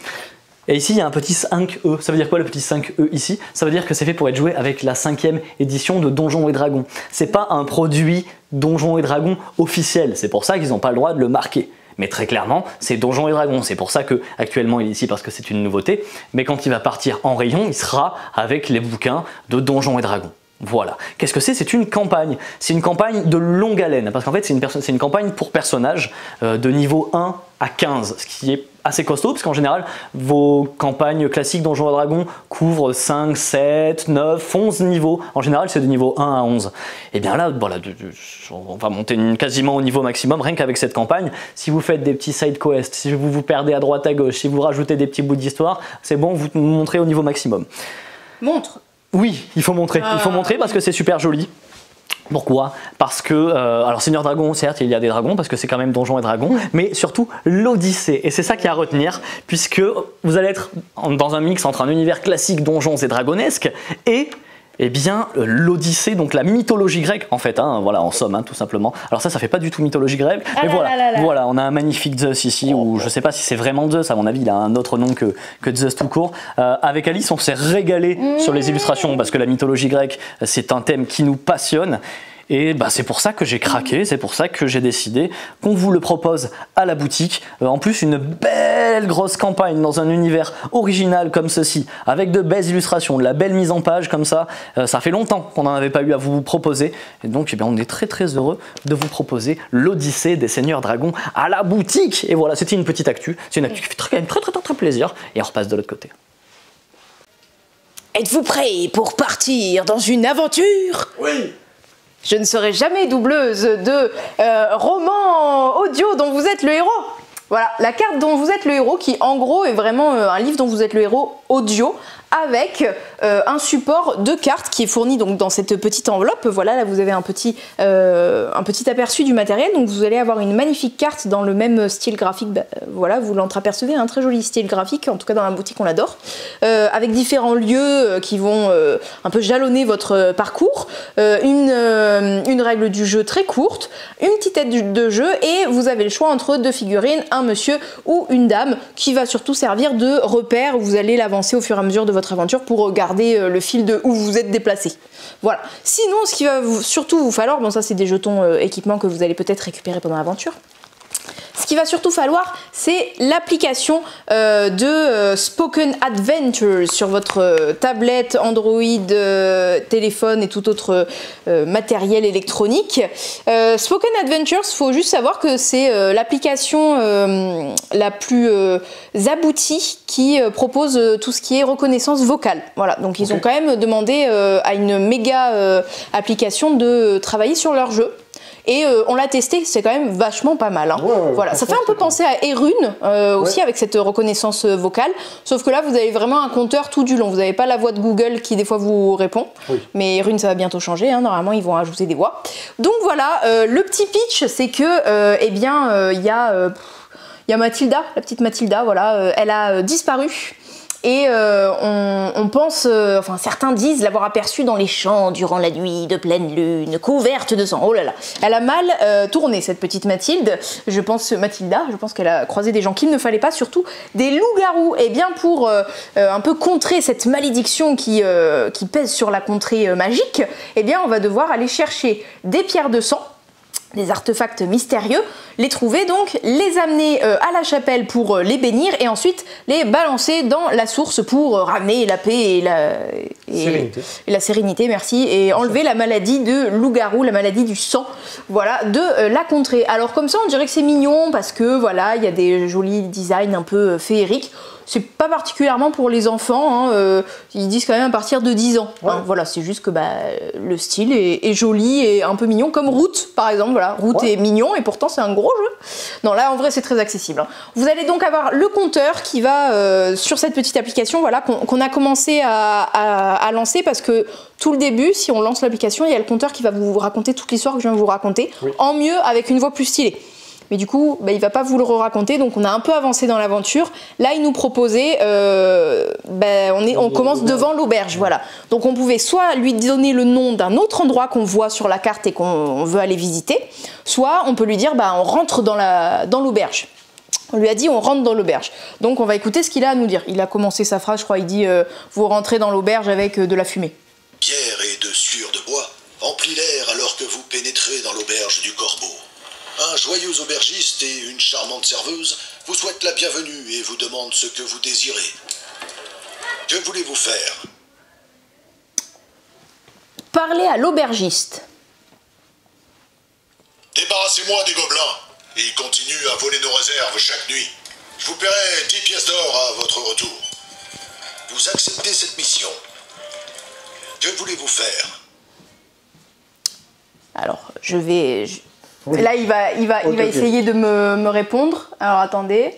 Et ici, il y a un petit 5E. Ça veut dire quoi le petit 5E ici? Ça veut dire que c'est fait pour être joué avec la 5e édition de Donjons et Dragons. C'est pas un produit Donjons et Dragons officiel. C'est pour ça qu'ils n'ont pas le droit de le marquer. Mais très clairement, c'est Donjons et Dragons. C'est pour ça que actuellement il est ici parce que c'est une nouveauté. Mais quand il va partir en rayon, il sera avec les bouquins de Donjons et Dragons. Voilà. Qu'est-ce que c'est? C'est une campagne. C'est une campagne de longue haleine. Parce qu'en fait, c'est une campagne pour personnages de niveau 1 à 15. Ce qui est assez costaud, parce qu'en général, vos campagnes classiques Donjons et Dragons couvrent 5, 7, 9, 11 niveaux. En général, c'est de niveau 1 à 11. Et bien là, voilà, on va monter quasiment au niveau maximum, rien qu'avec cette campagne. Si vous faites des petits side quests, si vous vous perdez à droite à gauche, si vous rajoutez des petits bouts d'histoire, c'est bon, vous montrez au niveau maximum. Montre. Oui, il faut montrer. Il faut montrer parce que c'est super joli. Pourquoi? Parce que, alors Seigneur Dragon, certes, il y a des dragons, parce que c'est quand même Donjons et Dragons, mais surtout l'Odyssée. Et c'est ça qu'il y a à retenir, puisque vous allez être dans un mix entre un univers classique Donjons et Dragonesque et eh bien, l'Odyssée, donc la mythologie grecque, en fait, hein, voilà, en somme, hein, tout simplement. Alors ça fait pas du tout mythologie grecque, mais voilà, on a un magnifique Zeus ici, où je sais pas si c'est vraiment Zeus, à mon avis, il a un autre nom que Zeus tout court. Avec Alice, on s'est régalé sur les illustrations, parce que la mythologie grecque, c'est un thème qui nous passionne. Et bah, c'est pour ça que j'ai craqué, c'est pour ça que j'ai décidé qu'on vous le propose à la boutique. En plus, une belle grosse campagne dans un univers original comme ceci, avec de belles illustrations, de la belle mise en page comme ça. Ça fait longtemps qu'on n'en avait pas eu à vous proposer. Et donc, eh bien, on est très très heureux de vous proposer l'Odyssée des Seigneurs Dragons à la boutique. Et voilà, c'était une petite actu. C'est une actu qui fait très plaisir. Et on repasse de l'autre côté. Êtes-vous prêts pour partir dans une aventure? Oui. Je ne serai jamais doubleuse de romans audio dont vous êtes le héros. Voilà, la carte dont vous êtes le héros qui en gros est vraiment un livre dont vous êtes le héros audio avec un support de cartes qui est fourni donc dans cette petite enveloppe. Voilà, là vous avez un petit aperçu du matériel. Donc vous allez avoir une magnifique carte dans le même style graphique. Bah, voilà, vous l'entreapercevez, un très joli style graphique, en tout cas dans la boutique on l'adore. Avec différents lieux qui vont un peu jalonner votre parcours. Une règle du jeu très courte, une petite aide de jeu et vous avez le choix entre deux figurines, un monsieur ou une dame qui va surtout servir de repère. Vous allez l'avancer au fur et à mesure de votre aventure pour garder le fil de où vous êtes déplacé. Voilà. Sinon, ce qui va surtout vous falloir, bon ça c'est des jetons équipements que vous allez peut-être récupérer pendant l'aventure. Ce qu'il va surtout falloir, c'est l'application de Spoken Adventures sur votre tablette, Android, téléphone et tout autre matériel électronique. Spoken Adventures, il faut juste savoir que c'est l'application la plus aboutie qui propose tout ce qui est reconnaissance vocale. Voilà, donc ils ont quand même demandé à une méga application de travailler sur leur jeu. Et on l'a testé, c'est quand même vachement pas mal. Hein. Voilà, ça fait un peu penser à Erune aussi avec cette reconnaissance vocale. Sauf que là, vous avez vraiment un compteur tout du long. Vous n'avez pas la voix de Google qui des fois vous répond. Mais Erune, ça va bientôt changer. Hein. Normalement, ils vont ajouter des voix. Donc voilà, le petit pitch, c'est que il y a Mathilda, la petite Mathilda. Voilà, elle a disparu. Et on pense, enfin certains disent l'avoir aperçue dans les champs durant la nuit de pleine lune, couverte de sang. Oh là là, elle a mal tourné cette petite Mathilda. Je pense qu'elle a croisé des gens qu'il ne fallait pas, surtout des loups-garous. Et bien pour un peu contrer cette malédiction qui pèse sur la contrée magique, eh bien on va devoir aller chercher des pierres de sang, des artefacts mystérieux, les trouver donc, les amener à la chapelle pour les bénir et ensuite les balancer dans la source pour ramener la paix et la sérénité, merci, et enlever la maladie de loup-garou, la maladie du sang, voilà, de la contrée. Alors comme ça on dirait que c'est mignon parce que voilà, il y a des jolis designs un peu féeriques. C'est pas particulièrement pour les enfants, hein, ils disent quand même à partir de 10 ans. Hein, voilà, c'est juste que le style est joli et un peu mignon, comme Route par exemple. Voilà, Route est mignon et pourtant c'est un gros jeu. Non, là en vrai c'est très accessible. Hein. Vous allez donc avoir le compteur qui va sur cette petite application, voilà, qu'on a commencé à lancer parce que tout le début, si on lance l'application, il y a le compteur qui va vous raconter toute l'histoire que je viens de vous raconter, en mieux avec une voix plus stylée. mais du coup il va pas vous le raconter, donc on a un peu avancé dans l'aventure. Là il nous proposait, on commence devant l'auberge, voilà. Donc on pouvait soit lui donner le nom d'un autre endroit qu'on voit sur la carte et qu'on veut aller visiter, soit on peut lui dire on rentre dans l'auberge. On lui a dit on rentre dans l'auberge. Donc on va écouter ce qu'il a à nous dire. Il a commencé sa phrase, je crois, il dit vous rentrez dans l'auberge avec de la fumée. Pierre et de sueur de bois emplit l'air alors que vous pénétrez dans l'auberge du Corbeau. Un joyeux aubergiste et une charmante serveuse vous souhaitent la bienvenue et vous demandent ce que vous désirez. Que voulez-vous faire? Parler à l'aubergiste. Débarrassez-moi des gobelins et continuez à voler nos réserves chaque nuit. Je vous paierai 10 pièces d'or à votre retour. Vous acceptez cette mission. Que voulez-vous faire? Alors, là, il va essayer de me répondre. Alors, attendez.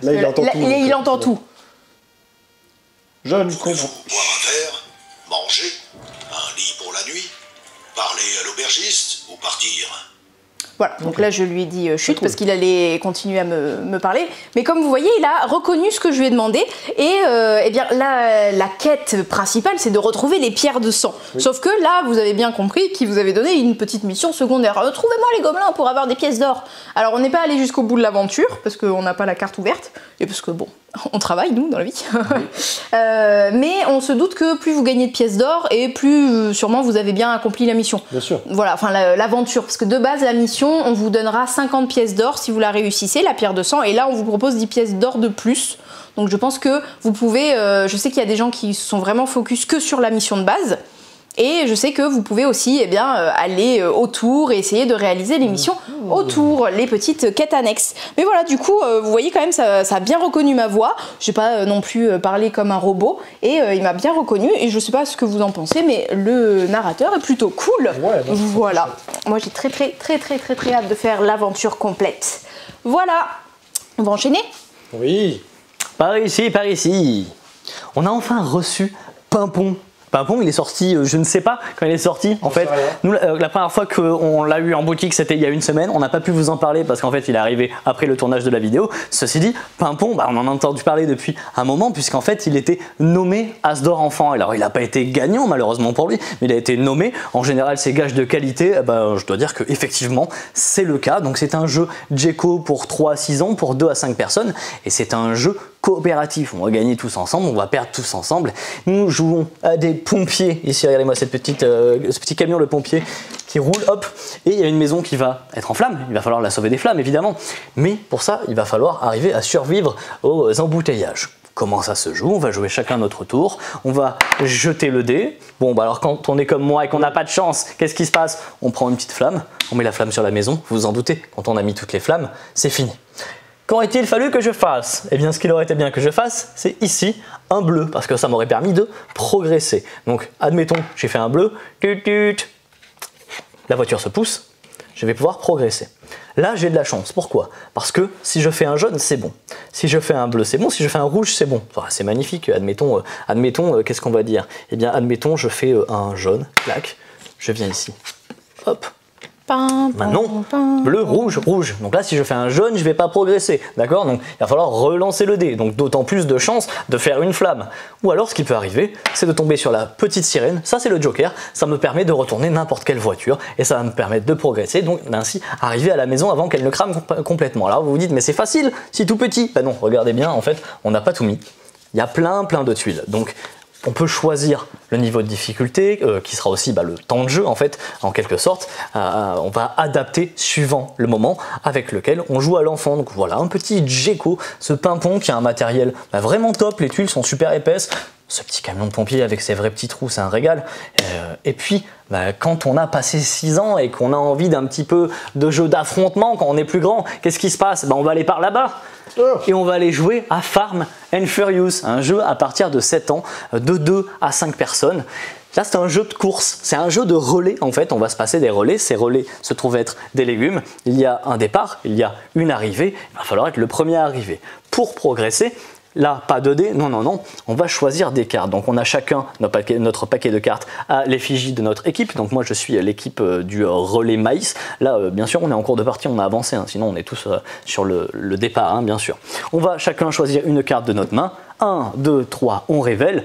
Là, il entend tout. Il entend tout. Je ne Voulez-vous comprends. boire un verre, manger, un lit pour la nuit, parler à l'aubergiste ou partir? Voilà, donc là je lui ai dit chut parce qu'il allait continuer à me parler. Mais comme vous voyez, il a reconnu ce que je lui ai demandé. Et eh bien la quête principale, c'est de retrouver les pierres de sang. Oui. Sauf que là, vous avez bien compris qu'il vous avait donné une petite mission secondaire. Trouvez-moi les gobelins pour avoir des pièces d'or. Alors on n'est pas allé jusqu'au bout de l'aventure, parce qu'on n'a pas la carte ouverte. Et parce que bon, on travaille nous dans la vie. Oui. Mais on se doute que plus vous gagnez de pièces d'or, et plus sûrement vous avez bien accompli la mission. Bien sûr. Voilà, enfin l'aventure. Parce que de base, la mission, on vous donnera 50 pièces d'or si vous la réussissez, la pierre de sang, et là on vous propose 10 pièces d'or de plus. Donc je pense que vous pouvez, je sais qu'il y a des gens qui sont vraiment focus que sur la mission de base, et je sais que vous pouvez aussi aller autour et essayer de réaliser les missions autour, les petites quêtes annexes. Mais voilà, du coup, vous voyez quand même, ça a bien reconnu ma voix. J'ai pas non plus parlé comme un robot, et il m'a bien reconnu, et je sais pas ce que vous en pensez, mais le narrateur est plutôt cool. Ouais, voilà. Moi j'ai très hâte de faire l'aventure complète. Voilà. On va enchaîner? Oui. Par ici, par ici. On a enfin reçu Pimpon. Pimpon, il est sorti, je ne sais pas quand il est sorti. En fait, nous, la première fois qu'on l'a eu en boutique, c'était il y a une semaine. On n'a pas pu vous en parler parce qu'en fait, il est arrivé après le tournage de la vidéo. Ceci dit, Pimpon, on en a entendu parler depuis un moment, puisqu'en fait, il était nommé As d'or enfant. Alors, il n'a pas été gagnant, malheureusement pour lui, mais il a été nommé. En général, c'est gage de qualité. Je dois dire que effectivement, c'est le cas. Donc, c'est un jeu Djeco pour 3 à 6 ans, pour 2 à 5 personnes. Et c'est un jeu coopératif, on va gagner tous ensemble, on va perdre tous ensemble. Nous jouons à des pompiers, ici regardez-moi ce petit camion, le pompier qui roule, hop, et il y a une maison qui va être en flammes, il va falloir la sauver des flammes évidemment, mais pour ça il va falloir arriver à survivre aux embouteillages. Comment ça se joue? On va jouer chacun notre tour, on va jeter le dé. Bon alors quand on est comme moi et qu'on n'a pas de chance, qu'est-ce qui se passe? On prend une petite flamme, on met la flamme sur la maison, vous vous en doutez, quand on a mis toutes les flammes, c'est fini. Qu'aurait-il fallu que je fasse? Eh bien, ce qu'il aurait été bien que je fasse, c'est ici un bleu, parce que ça m'aurait permis de progresser. Donc, admettons, j'ai fait un bleu, la voiture se pousse, je vais pouvoir progresser. Là, j'ai de la chance. Pourquoi? Parce que si je fais un jaune, c'est bon. Si je fais un bleu, c'est bon. Si je fais un rouge, c'est bon. Enfin, c'est magnifique. Admettons, qu'est-ce qu'on va dire? Eh bien, admettons, je fais un jaune, clac, je viens ici, hop. Maintenant, bleu, rouge, rouge. Donc là, si je fais un jaune, je ne vais pas progresser. D'accord? Donc il va falloir relancer le dé. Donc d'autant plus de chances de faire une flamme. Ou alors, ce qui peut arriver, c'est de tomber sur la petite sirène. Ça, c'est le joker. Ça me permet de retourner n'importe quelle voiture. Et ça va me permettre de progresser. Donc ainsi, arriver à la maison avant qu'elle ne crame complètement. Alors vous vous dites, mais c'est facile, c'est tout petit. Ben non, regardez bien, en fait, on n'a pas tout mis. Il y a plein de tuiles. Donc on peut choisir le niveau de difficulté, qui sera aussi le temps de jeu en fait, en quelque sorte. On va adapter suivant le moment avec lequel on joue à l'enfant. Donc voilà, un petit Djeco, ce Pimpon qui a un matériel vraiment top, les tuiles sont super épaisses. Ce petit camion de pompier avec ses vrais petits trous, c'est un régal. Et puis, quand on a passé 6 ans et qu'on a envie d'un petit peu de jeu d'affrontement, quand on est plus grand, qu'est-ce qui se passe? On va aller par là-bas. Et on va aller jouer à Farm and Furious, un jeu à partir de 7 ans, de 2 à 5 personnes. Là, c'est un jeu de course, c'est un jeu de relais en fait, on va se passer des relais, ces relais se trouvent être des légumes, il y a un départ, il y a une arrivée, il va falloir être le premier à arriver. Pour progresser, Là, pas de dés, non, non, non, on va choisir des cartes. Donc on a chacun notre paquet de cartes à l'effigie de notre équipe. Donc moi je suis l'équipe du relais maïs. Là, bien sûr, on est en cours de partie, on a avancé, hein, sinon on est tous sur le départ, hein, bien sûr. On va chacun choisir une carte de notre main. 1, 2, 3, on révèle.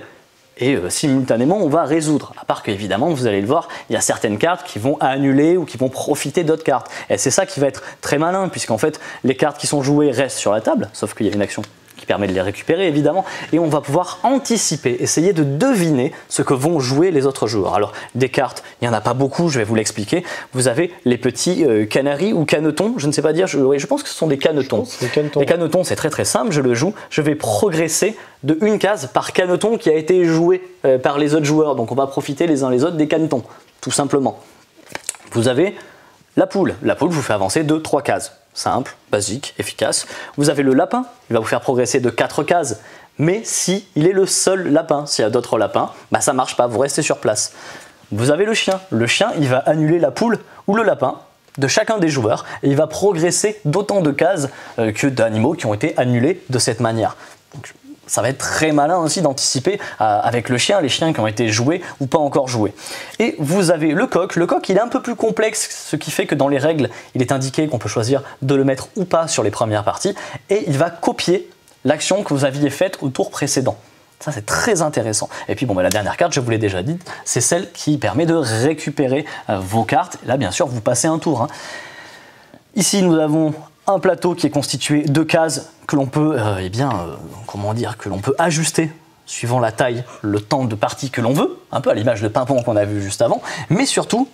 Et simultanément, on va résoudre. À part qu'évidemment, vous allez le voir, il y a certaines cartes qui vont annuler ou qui vont profiter d'autres cartes. Et c'est ça qui va être très malin, puisqu'en fait, les cartes qui sont jouées restent sur la table, sauf qu'il y a une action qui permet de les récupérer évidemment, et on va pouvoir anticiper, essayer de deviner ce que vont jouer les autres joueurs. Alors des cartes, il n'y en a pas beaucoup, je vais vous l'expliquer. Vous avez les petits canaris ou canetons, je ne sais pas dire, je pense que ce sont des canetons. Les canetons, c'est très très simple, je le joue, je vais progresser de une case par caneton qui a été joué par les autres joueurs, donc on va profiter les uns les autres des canetons, tout simplement. Vous avez la poule vous fait avancer de 3 cases. Simple, basique, efficace. Vous avez le lapin, il va vous faire progresser de 4 cases. Mais si il est le seul lapin, s'il y a d'autres lapins, bah ça marche pas, vous restez sur place. Vous avez le chien, il va annuler la poule ou le lapin de chacun des joueurs et il va progresser d'autant de cases que d'animaux qui ont été annulés de cette manière. Donc, ça va être très malin aussi d'anticiper avec le chien, les chiens qui ont été joués ou pas encore joués. Et vous avez le coq. Le coq, il est un peu plus complexe, ce qui fait que dans les règles, il est indiqué qu'on peut choisir de le mettre ou pas sur les premières parties. Et il va copier l'action que vous aviez faite au tour précédent. Ça, c'est très intéressant. Et puis, bon, la dernière carte, je vous l'ai déjà dit, c'est celle qui permet de récupérer vos cartes. Là, bien sûr, vous passez un tour. Ici, nous avons un plateau qui est constitué de cases que l'on peut, que l'on peut ajuster suivant la taille, le temps de partie que l'on veut, un peu à l'image de ping-pong qu'on a vu juste avant, mais surtout,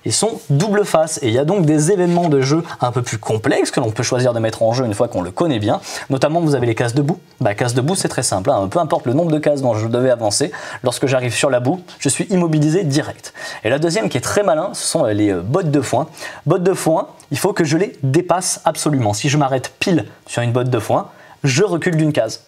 ils sont double face et il y a donc des événements de jeu un peu plus complexes que l'on peut choisir de mettre en jeu une fois qu'on le connaît bien. Notamment, vous avez les cases de boue. Cases de boue, c'est très simple, peu importe le nombre de cases dont je devais avancer, lorsque j'arrive sur la boue, je suis immobilisé direct. Et la deuxième qui est très malin, ce sont les bottes de foin. Bottes de foin, il faut que je les dépasse absolument. Si je m'arrête pile sur une botte de foin, je recule d'une case.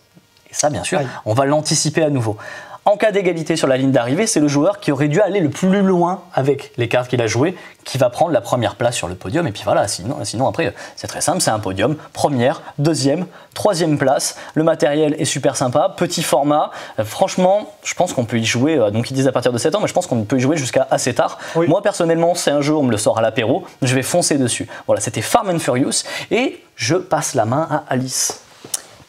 Et ça, bien sûr, on va l'anticiper à nouveau. En cas d'égalité sur la ligne d'arrivée, c'est le joueur qui aurait dû aller le plus loin avec les cartes qu'il a jouées qui va prendre la première place sur le podium. Et puis voilà, sinon après, c'est très simple, c'est un podium. Première, deuxième, troisième place. Le matériel est super sympa, petit format. Franchement, je pense qu'on peut y jouer, donc ils disent à partir de 7 ans, mais je pense qu'on peut y jouer jusqu'à assez tard. Oui. Moi, personnellement, c'est un jeu, on me le sort à l'apéro, je vais foncer dessus. Voilà, c'était Farm and Furious et je passe la main à Alice.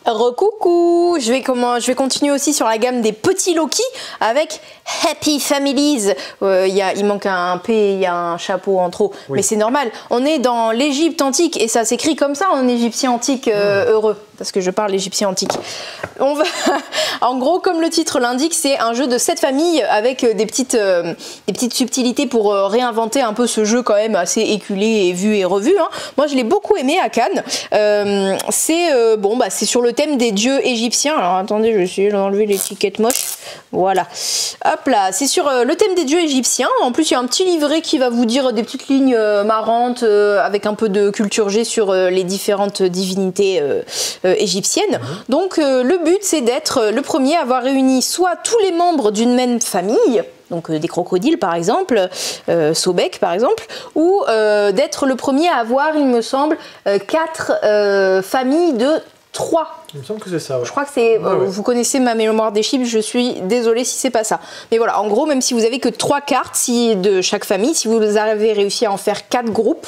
Recoucou, je vais continuer aussi sur la gamme des petits Loki avec Happy Families. Il manque un P, il y a un chapeau en trop, mais c'est normal. On est dans l'Égypte antique et ça s'écrit comme ça en égyptien antique heureux, parce que je parle égyptien antique. En gros, comme le titre l'indique, c'est un jeu de 7 familles avec des petites subtilités pour réinventer un peu ce jeu quand même assez éculé et vu et revu. Moi, je l'ai beaucoup aimé à Cannes. C'est sur le thème des dieux égyptiens. Alors attendez, je vais essayer d'enlever l'étiquette moche. Voilà. Hop là, c'est sur le thème des dieux égyptiens. En plus, il y a un petit livret qui va vous dire des petites lignes marrantes avec un peu de culture G sur les différentes divinités égyptiennes. Donc le but, c'est d'être le premier à avoir réuni soit tous les membres d'une même famille, donc des crocodiles par exemple, Sobek par exemple, ou d'être le premier à avoir, il me semble, 4 familles de 3. Il me semble que c'est ça. Ouais. Je crois que c'est. Vous connaissez ma mémoire des chiffres, je suis désolée si c'est pas ça. Mais voilà, en gros, même si vous avez que 3 cartes de chaque famille, si vous avez réussi à en faire 4 groupes,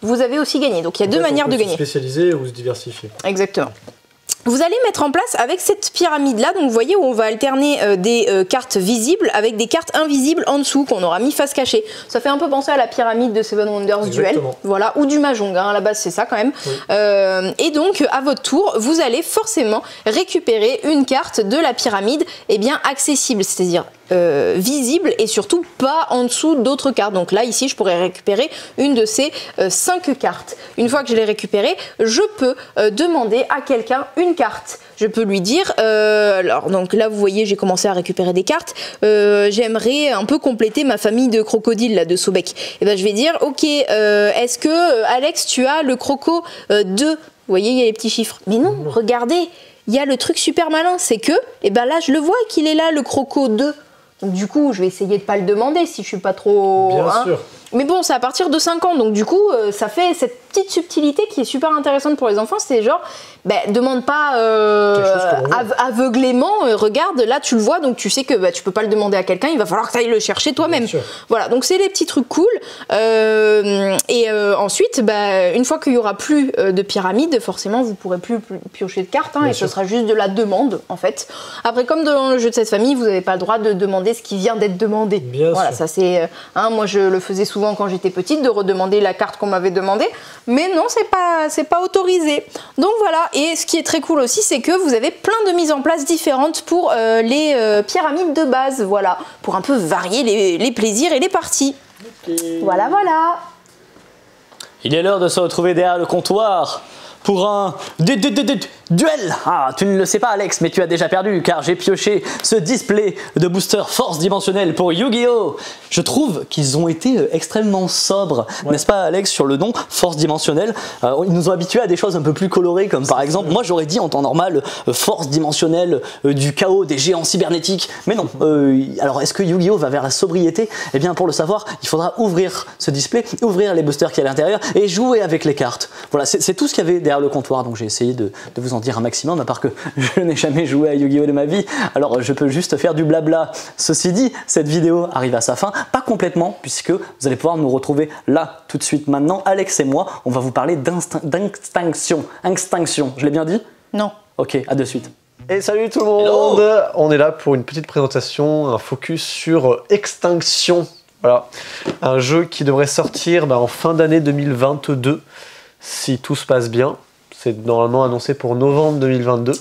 vous avez aussi gagné. Donc il y a 2 manières de gagner. Se spécialiser ou se diversifier. Exactement. Vous allez mettre en place avec cette pyramide-là, donc vous voyez où on va alterner des cartes visibles avec des cartes invisibles en dessous qu'on aura mis face cachée. Ça fait un peu penser à la pyramide de Seven Wonders Duel, voilà, ou du Mahjong, à la base c'est ça quand même. Oui. Et donc à votre tour, vous allez forcément récupérer une carte de la pyramide accessible, c'est-à-dire visible et surtout pas en dessous d'autres cartes. Donc là ici je pourrais récupérer une de ces 5 cartes. Une fois que je l'ai récupérée, je peux demander à quelqu'un une carte. Je peux lui dire, alors donc là vous voyez j'ai commencé à récupérer des cartes, j'aimerais un peu compléter ma famille de crocodiles là, de Sobek. Et je vais dire ok, est-ce que Alex tu as le croco 2 ? Vous voyez il y a les petits chiffres. Mais non, regardez, il y a le truc super malin, c'est que là je le vois qu'il est là le croco 2. Donc du coup, je vais essayer de pas le demander si je suis pas trop... Bien sûr. Mais bon, c'est à partir de 5 ans, donc du coup, ça fait cette petite subtilité qui est super intéressante pour les enfants, c'est genre, demande pas aveuglément, regarde, là tu le vois, donc tu sais que tu peux pas le demander à quelqu'un, il va falloir que tu ailles le chercher toi-même. Voilà, donc c'est les petits trucs cool. Ensuite, une fois qu'il y aura plus de pyramides, forcément vous pourrez plus piocher de cartes, et ce sera juste de la demande en fait. Après, comme dans le jeu de cette famille, vous n'avez pas le droit de demander ce qui vient d'être demandé. Voilà, ça c'est, moi je le faisais souvent quand j'étais petite, de redemander la carte qu'on m'avait demandé, mais non, c'est pas autorisé. Donc voilà, et ce qui est très cool aussi, c'est que vous avez plein de mises en place différentes pour les pyramides de base, voilà, pour un peu varier les plaisirs et les parties. Voilà. Il est l'heure de se retrouver derrière le comptoir pour un duel. Ah, tu ne le sais pas Alex, mais tu as déjà perdu car j'ai pioché ce display de booster force dimensionnelle pour Yu-Gi-Oh! Je trouve qu'ils ont été extrêmement sobres, n'est-ce pas Alex, sur le nom force dimensionnelle. Ils nous ont habitués à des choses un peu plus colorées, comme par exemple, moi j'aurais dit en temps normal force dimensionnelle du chaos des géants cybernétiques, mais non. Alors est-ce que Yu-Gi-Oh! Va vers la sobriété? Eh bien pour le savoir, il faudra ouvrir ce display, ouvrir les boosters qui y a à l'intérieur et jouer avec les cartes. Voilà, c'est tout ce qu'il y avait derrière le comptoir, donc j'ai essayé de vous en dire un maximum, à part que je n'ai jamais joué à Yu-Gi-Oh! De ma vie, alors je peux juste faire du blabla. Ceci dit, cette vidéo arrive à sa fin, pas complètement, puisque vous allez pouvoir nous retrouver là, tout de suite maintenant, Alex et moi, on va vous parler d'extinction. Extinction, je l'ai bien dit? Non. Ok, à de suite. Et salut tout le monde. Hello. On est là pour une petite présentation, un focus sur Extinction. Voilà, un jeu qui devrait sortir en fin d'année 2022, si tout se passe bien. C'est normalement annoncé pour novembre 2022.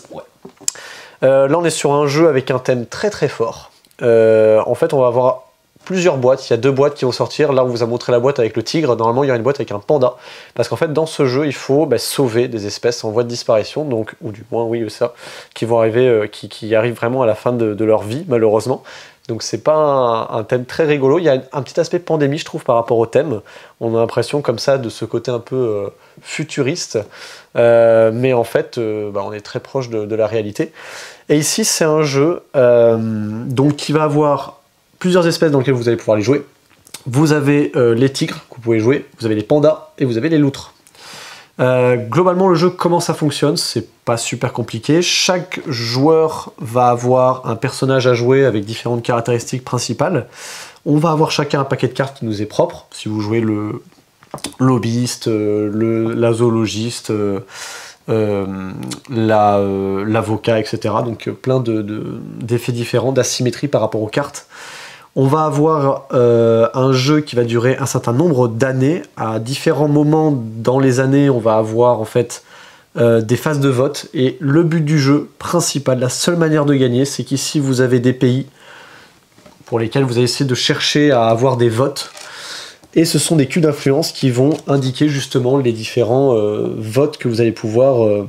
Là, on est sur un jeu avec un thème très très fort. En fait, on va avoir plusieurs boîtes. Il y a 2 boîtes qui vont sortir. Là, on vous a montré la boîte avec le tigre. Normalement, il y aura une boîte avec un panda. Parce qu'en fait, dans ce jeu, il faut sauver des espèces en voie de disparition. Donc, ou du moins, oui, ça, qui vont arriver, qui arrivent vraiment à la fin de leur vie, malheureusement. Donc c'est pas un thème très rigolo. Il y a un petit aspect pandémie, je trouve, par rapport au thème. On a l'impression comme ça de ce côté un peu futuriste. Mais en fait, on est très proche de la réalité. Et ici, c'est un jeu donc, qui va avoir plusieurs espèces dans lesquelles vous allez pouvoir les jouer. Vous avez les tigres que vous pouvez jouer, vous avez les pandas et vous avez les loutres. Globalement, le jeu, comment ça fonctionne, c'est pas super compliqué. Chaque joueur va avoir un personnage à jouer avec différentes caractéristiques principales. On va avoir chacun un paquet de cartes qui nous est propre. Si vous jouez le lobbyiste, la zoologiste, l'avocat, etc. Donc plein d'effets différents, d'asymétrie par rapport aux cartes. On va avoir un jeu qui va durer un certain nombre d'années. À différents moments dans les années, on va avoir en fait des phases de vote. Et le but du jeu principal, la seule manière de gagner, c'est qu'ici vous avez des pays pour lesquels vous allez essayer de chercher à avoir des votes. Et ce sont des cubes d'influence qui vont indiquer justement les différents votes que vous allez pouvoir...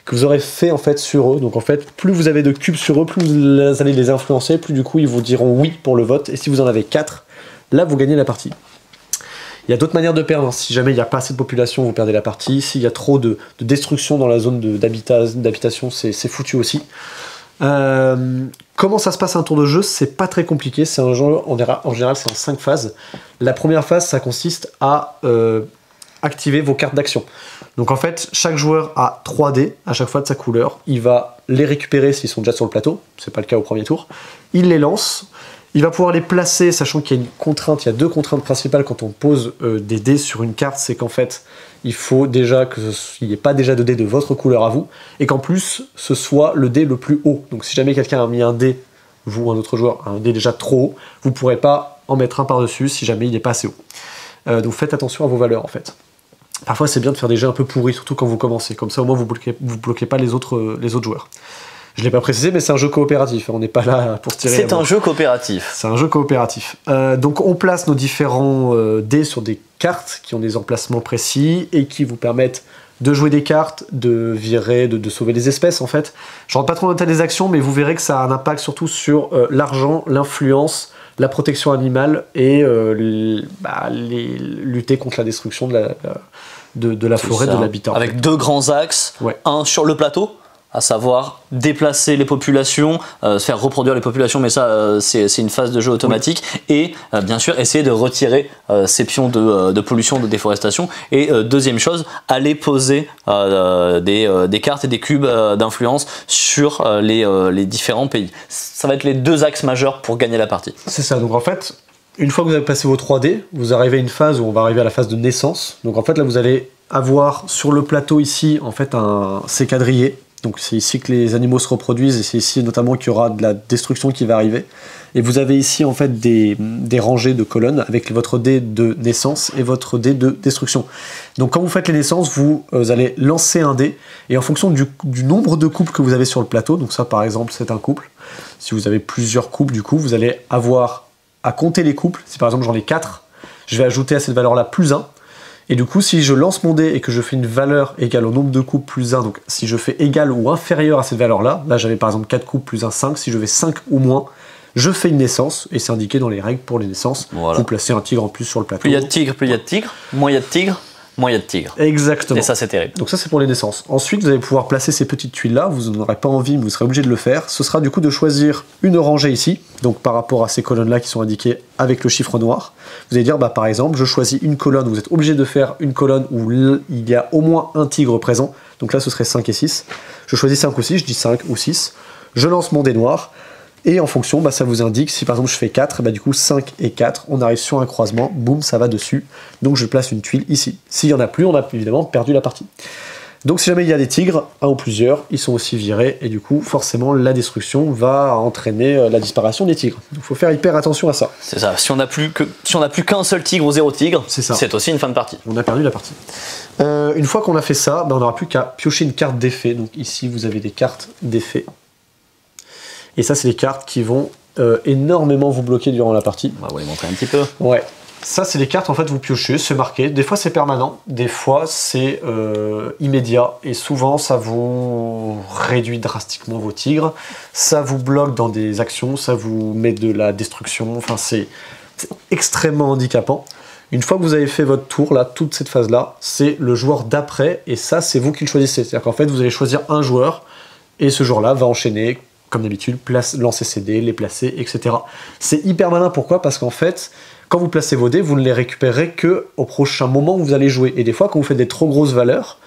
que vous aurez fait en fait sur eux. Donc en fait, plus vous avez de cubes sur eux, plus vous allez les influencer, plus du coup ils vous diront oui pour le vote. Et si vous en avez 4, là vous gagnez la partie. Il y a d'autres manières de perdre. Si jamais il n'y a pas assez de population, vous perdez la partie. S'il y a trop de destruction dans la zone d'habitation, c'est foutu aussi. Comment ça se passe un tour de jeu? C'est pas très compliqué. C'est un jeu, en général, c'est en 5 phases. La première phase, ça consiste à activer vos cartes d'action. Donc en fait, chaque joueur a 3 dés à chaque fois de sa couleur. Il va les récupérer s'ils sont déjà sur le plateau. C'est pas le cas au premier tour. Il les lance. Il va pouvoir les placer, sachant qu'il y a une contrainte. Il y a 2 contraintes principales quand on pose des dés sur une carte. C'est qu'en fait, il faut déjà qu'il n'y ait pas déjà de dés de votre couleur à vous. Et qu'en plus, ce soit le dé le plus haut. Donc si jamais quelqu'un a mis un dé, vous ou un autre joueur, un dé déjà trop haut, vous ne pourrez pas en mettre un par-dessus si jamais il n'est pas assez haut. Donc faites attention à vos valeurs en fait. Parfois c'est bien de faire des jeux un peu pourris, surtout quand vous commencez, comme ça au moins vous bloquez pas les autres joueurs. Je ne l'ai pas précisé, mais c'est un jeu coopératif, on n'est pas là pour se tirer. C'est un jeu coopératif. C'est un jeu coopératif. Donc on place nos différents dés sur des cartes qui ont des emplacements précis et qui vous permettent de jouer des cartes, de virer, de sauver des espèces en fait. Je ne rentre pas trop dans le détail des actions, mais vous verrez que ça a un impact surtout sur l'argent, l'influence, la protection animale et lutter contre la destruction de la forêt, de l'habitat. Avec 2 grands axes, ouais. Un sur le plateau, à savoir déplacer les populations, faire reproduire les populations, mais ça c'est une phase de jeu automatique, et bien sûr essayer de retirer ces pions de pollution, de déforestation. Et deuxième chose, aller poser des cartes et des cubes d'influence sur les différents pays. Ça va être les deux axes majeurs pour gagner la partie. C'est ça, donc en fait, une fois que vous avez passé vos 3D, vous arrivez à une phase où on va arriver à la phase de naissance. Donc en fait là vous allez avoir sur le plateau ici en fait un séquadrier. Donc c'est ici que les animaux se reproduisent et c'est ici notamment qu'il y aura de la destruction qui va arriver. Et vous avez ici en fait des rangées de colonnes avec votre dé de naissance et votre dé de destruction. Donc quand vous faites les naissances, vous allez lancer un dé et en fonction du nombre de couples que vous avez sur le plateau, donc ça par exemple c'est un couple, si vous avez plusieurs couples du coup vous allez avoir à compter les couples. Si par exemple j'en ai 4, je vais ajouter à cette valeur là plus 1. Et du coup, si je lance mon dé et que je fais une valeur égale au nombre de couples plus 1, donc si je fais égal ou inférieur à cette valeur-là, là j'avais par exemple 4 couples plus 1, 5, si je fais 5 ou moins, je fais une naissance, et c'est indiqué dans les règles pour les naissances. Voilà. Vous placez un tigre en plus sur le plateau. Plus il y a de tigres, plus il y a de tigres, moins il y a de tigres, moins il y a de tigres. Exactement. Et ça c'est terrible. Donc ça c'est pour les naissances. Ensuite vous allez pouvoir placer ces petites tuiles là, vous n'en aurez pas envie mais vous serez obligé de le faire. Ce sera du coup de choisir une rangée ici, donc par rapport à ces colonnes là qui sont indiquées avec le chiffre noir. Vous allez dire bah par exemple je choisis une colonne, vous êtes obligé de faire une colonne où il y a au moins un tigre présent, donc là ce serait 5 et 6. Je choisis 5 ou 6, je dis 5 ou 6, je lance mon dé noir. Et en fonction, bah, ça vous indique, si par exemple je fais 4, bah, du coup 5 et 4, on arrive sur un croisement, boum, ça va dessus. Donc je place une tuile ici. S'il n'y en a plus, on a évidemment perdu la partie. Donc si jamais il y a des tigres, un ou plusieurs, ils sont aussi virés, et du coup, forcément, la destruction va entraîner la disparition des tigres. Donc il faut faire hyper attention à ça. C'est ça, si on n'a plus qu'un seul tigre ou 0 tigre, c'est aussi une fin de partie. On a perdu la partie. Une fois qu'on a fait ça, bah, on n'aura plus qu'à piocher une carte d'effet. Donc ici, vous avez des cartes d'effet. Et ça, c'est les cartes qui vont énormément vous bloquer durant la partie. On va vous les montrer un petit peu. Ouais. Ça, c'est les cartes, en fait, vous piochez, c'est marqué. Des fois, c'est permanent. Des fois, c'est immédiat. Et souvent, ça vous réduit drastiquement vos tigres. Ça vous bloque dans des actions. Ça vous met de la destruction. Enfin, c'est extrêmement handicapant. Une fois que vous avez fait votre tour, là, toute cette phase-là, c'est le joueur d'après. Et ça, c'est vous qui le choisissez. C'est-à-dire qu'en fait, vous allez choisir un joueur. Et ce joueur-là va enchaîner comme d'habitude, lancer ses dés, les placer, etc. C'est hyper malin, pourquoi? Parce qu'en fait, quand vous placez vos dés, vous ne les récupérez que au prochain moment où vous allez jouer. Et des fois, quand vous faites des trop grosses valeurs,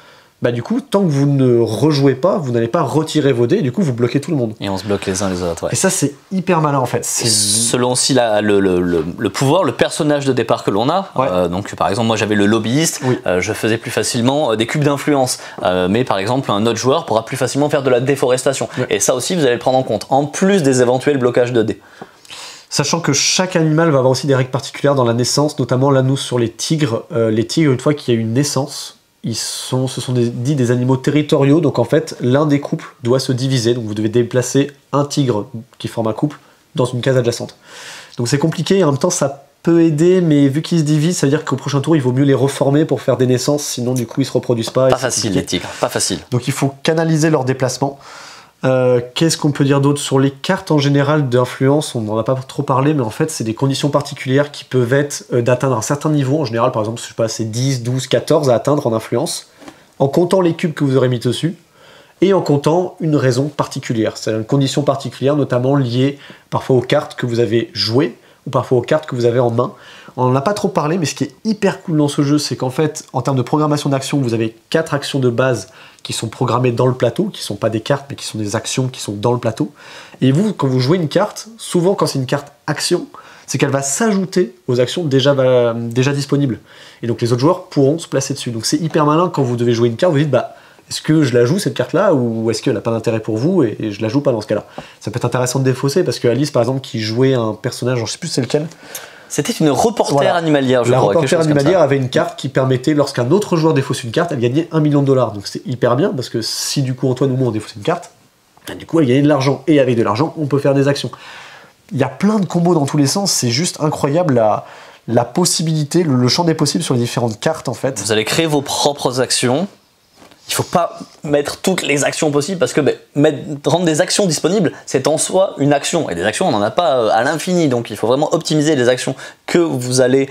bah du coup, tant que vous ne rejouez pas, vous n'allez pas retirer vos dés, et du coup, vous bloquez tout le monde. Et on se bloque les uns les autres, ouais. Et ça, c'est hyper malin, en fait. Selon aussi le pouvoir, le personnage de départ que l'on a. Ouais. Donc, par exemple, moi, j'avais le lobbyiste, oui. Je faisais plus facilement des cubes d'influence. Mais par exemple, un autre joueur pourra plus facilement faire de la déforestation. Ouais. Et ça aussi, vous allez le prendre en compte, en plus des éventuels blocages de dés. Sachant que chaque animal va avoir aussi des règles particulières dans la naissance, notamment là, nous, sur les tigres. Les tigres, une fois qu'il y a une naissance, ce sont des animaux territoriaux, donc en fait l'un des couples doit se diviser, donc vous devez déplacer un tigre qui forme un couple dans une case adjacente. Donc c'est compliqué et en même temps ça peut aider, mais vu qu'ils se divisent, ça veut dire qu'au prochain tour il vaut mieux les reformer pour faire des naissances, sinon du coup ils se reproduisent pas. Pas facile les tigres, pas facile. Donc il faut canaliser leur déplacement. Qu'est-ce qu'on peut dire d'autre sur les cartes en général d'influence? On n'en a pas trop parlé, mais en fait c'est des conditions particulières qui peuvent être d'atteindre un certain niveau. En général, par exemple, je sais pas, c'est 10, 12, 14 à atteindre en influence, en comptant les cubes que vous aurez mis dessus et en comptant une raison particulière. C'est une condition particulière, notamment liée parfois aux cartes que vous avez jouées ou parfois aux cartes que vous avez en main. On n'en a pas trop parlé, mais ce qui est hyper cool dans ce jeu, c'est qu'en fait, en termes de programmation d'actions, vous avez 4 actions de base qui sont programmées dans le plateau, qui ne sont pas des cartes, mais qui sont des actions qui sont dans le plateau. Et vous, quand vous jouez une carte, souvent quand c'est une carte action, c'est qu'elle va s'ajouter aux actions déjà disponibles. Et donc les autres joueurs pourront se placer dessus. Donc c'est hyper malin quand vous devez jouer une carte, vous dites, bah, est-ce que je la joue cette carte-là, ou est-ce qu'elle n'a pas d'intérêt pour vous et je la joue pas dans ce cas-là? Ça peut être intéressant de défausser, parce que Alice, par exemple, qui jouait un personnage, je sais plus c'est lequel. C'était une reporter animalière, je crois. La reporter animalière avait une carte qui permettait, lorsqu'un autre joueur défausse une carte, elle gagnait $1 million. Donc c'est hyper bien, parce que si du coup Antoine ou moi on défausse une carte, du coup elle gagnait de l'argent. Et avec de l'argent, on peut faire des actions. Il y a plein de combos dans tous les sens, c'est juste incroyable la possibilité, le champ des possibles sur les différentes cartes en fait. Vous allez créer vos propres actions. Il ne faut pas mettre toutes les actions possibles parce que rendre des actions disponibles, c'est en soi une action. Et des actions, on n'en a pas à l'infini. Donc il faut vraiment optimiser les actions que vous allez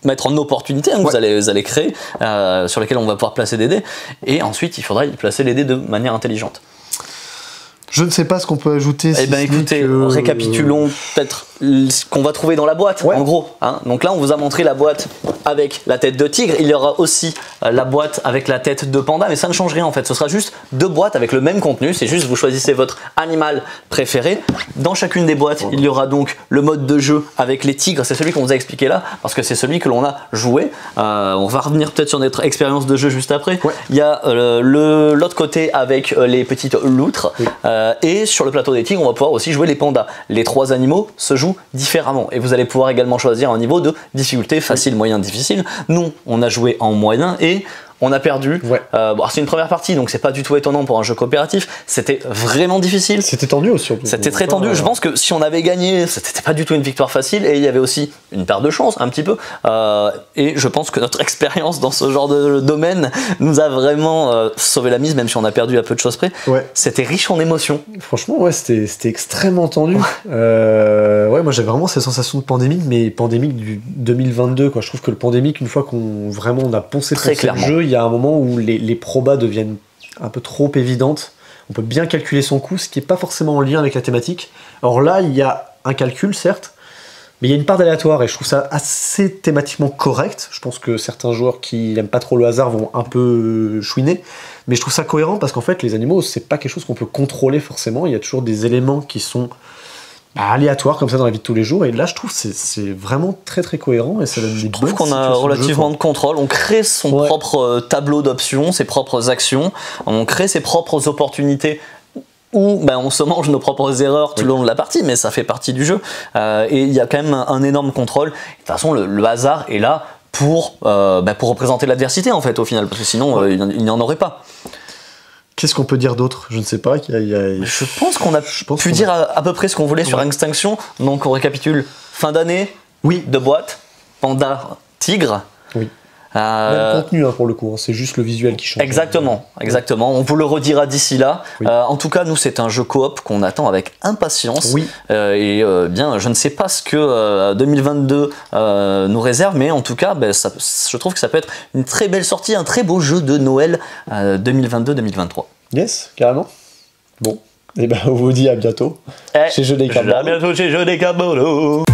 mettre en opportunité, hein, que vous allez créer, sur lesquels on va pouvoir placer des dés, et ensuite il faudra y placer les dés de manière intelligente. Je ne sais pas ce qu'on peut ajouter. Eh bien écoutez, récapitulons peut-être ce qu'on va trouver dans la boîte, en gros. Hein. Donc là, on vous a montré la boîte avec la tête de tigre. Il y aura aussi la boîte avec la tête de panda, mais ça ne change rien en fait. Ce sera juste 2 boîtes avec le même contenu. C'est juste vous choisissez votre animal préféré. Dans chacune des boîtes, il y aura donc le mode de jeu avec les tigres. C'est celui qu'on vous a expliqué là, parce que c'est celui que l'on a joué. On va revenir peut-être sur notre expérience de jeu juste après. Il y a l'autre côté avec les petites loutres. Et sur le plateau des tigres, on va pouvoir aussi jouer les pandas. Les 3 animaux se jouent différemment et vous allez pouvoir également choisir un niveau de difficulté facile, moyen, difficile. Nous, on a joué en moyen et on a perdu. Bon, c'est une première partie, donc c'est pas du tout étonnant pour un jeu coopératif. C'était vraiment difficile. C'était tendu aussi. C'était très tendu. Je pense que si on avait gagné, c'était pas du tout une victoire facile et il y avait aussi une perte de chance, un petit peu. Et je pense que notre expérience dans ce genre de domaine nous a vraiment sauvé la mise, même si on a perdu à peu de choses près. C'était riche en émotions. Franchement, c'était extrêmement tendu. Moi j'avais vraiment cette sensation de pandémique, mais pandémique du 2022, quoi. Je trouve que le pandémique, une fois qu'on a poncé très clairement le jeu, il y a un moment où les probas deviennent un peu trop évidentes. On peut bien calculer son coût, ce qui n'est pas forcément en lien avec la thématique. Alors là, il y a un calcul, certes, mais il y a une part d'aléatoire et je trouve ça assez thématiquement correct. Je pense que certains joueurs qui n'aiment pas trop le hasard vont un peu chouiner, mais je trouve ça cohérent parce qu'en fait, les animaux, c'est pas quelque chose qu'on peut contrôler forcément. Il y a toujours des éléments qui sont aléatoires comme ça dans la vie de tous les jours, et là je trouve que c'est vraiment très très cohérent et ça donne des bonnes situations. Je trouve qu'on a relativement de contrôle, on crée son propre tableau d'options, ses propres actions, on crée ses propres opportunités où on se mange nos propres erreurs tout le long de la partie, mais ça fait partie du jeu, et il y a quand même un énorme contrôle. De toute façon, le hasard est là pour représenter l'adversité en fait au final, parce que sinon il n'y en aurait pas. Qu'est-ce qu'on peut dire d'autre? Je ne sais pas. Je pense qu'on a pu dire à peu près ce qu'on voulait sur Extinction. Donc on récapitule. Fin d'année, de boîte, panda, tigre. Même contenu pour le coup, c'est juste le visuel qui change. Exactement. On vous le redira d'ici là. En tout cas, nous c'est un jeu coop qu'on attend avec impatience. Je ne sais pas ce que 2022 nous réserve, mais en tout cas, je trouve que ça peut être une très belle sortie, un très beau jeu de Noël 2022-2023. Yes, carrément. Bon, et on vous dit à bientôt chez Jeux des Cameroun. À bientôt chez Jeux des Cameroun.